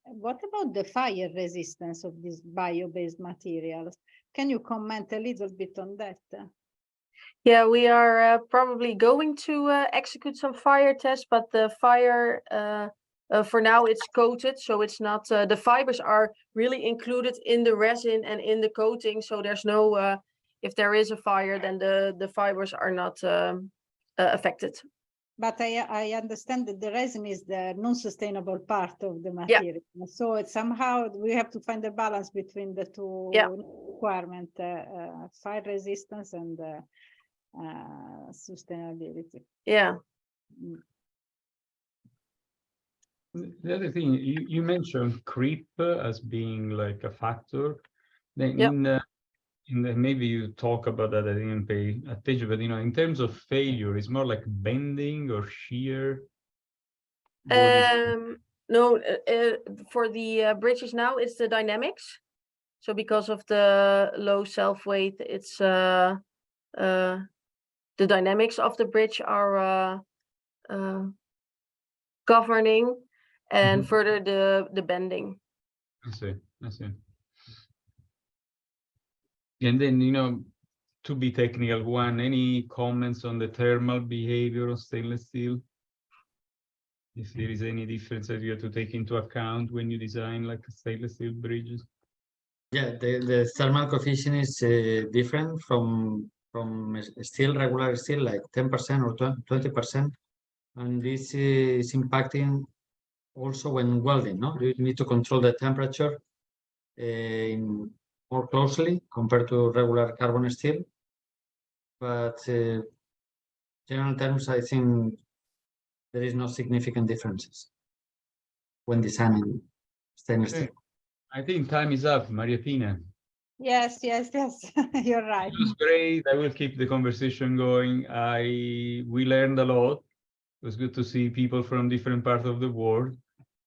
What about the fire resistance of these bio-based materials? Can you comment a little bit on that? Yeah, we are probably going to execute some fire tests, but the fire for now it's coated, so it's not, the fibers are really included in the resin and in the coating, so there's no, if there is a fire, then the fibers are not affected. But I understand that the resin is the non-sustainable part of the material. Yeah. So it's somehow we have to find a balance between the two requirements, fire resistance and sustainability. Yeah. The other thing, you mentioned creep as being like a factor. Then maybe you talk about that, I didn't pay attention, but in terms of failure, it's more like bending or shear. No, for the bridges now, it's the dynamics. So because of the low self-weight, it's the dynamics of the bridge are governing, and further the bending. I see. And then, to be technical, any comments on the thermal behavior of stainless steel? If there is any difference that you have to take into account when you design like stainless steel bridges? Yeah, the thermal coefficient is different from steel, regular steel, like 10% or 20%. And this is impacting also when welding, no? You need to control the temperature more closely compared to regular carbon steel. But general terms, I think there is no significant differences when designing stainless steel. I think time is up, Maria Pina. Yes, you're right. It was great. I will keep the conversation going. We learned a lot. It was good to see people from different parts of the world.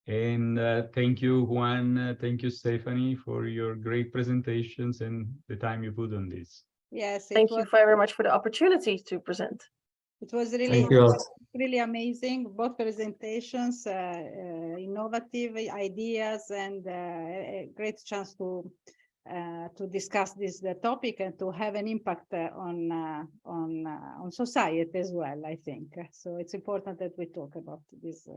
And thank you, Juan. Thank you, Stephanie, for your great presentations and the time you put on this. Yes, thank you very much for the opportunity to present. It was really amazing, both presentations, innovative ideas, and a great chance to discuss this topic and to have an impact on society as well, I think. So it's important that we talk about these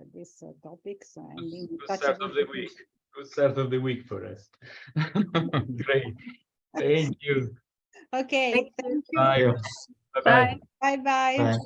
topics. And good start of the week. Good start of the week for us. Great. Thank you. Okay. Thank you. Bye. Bye. Bye. Bye.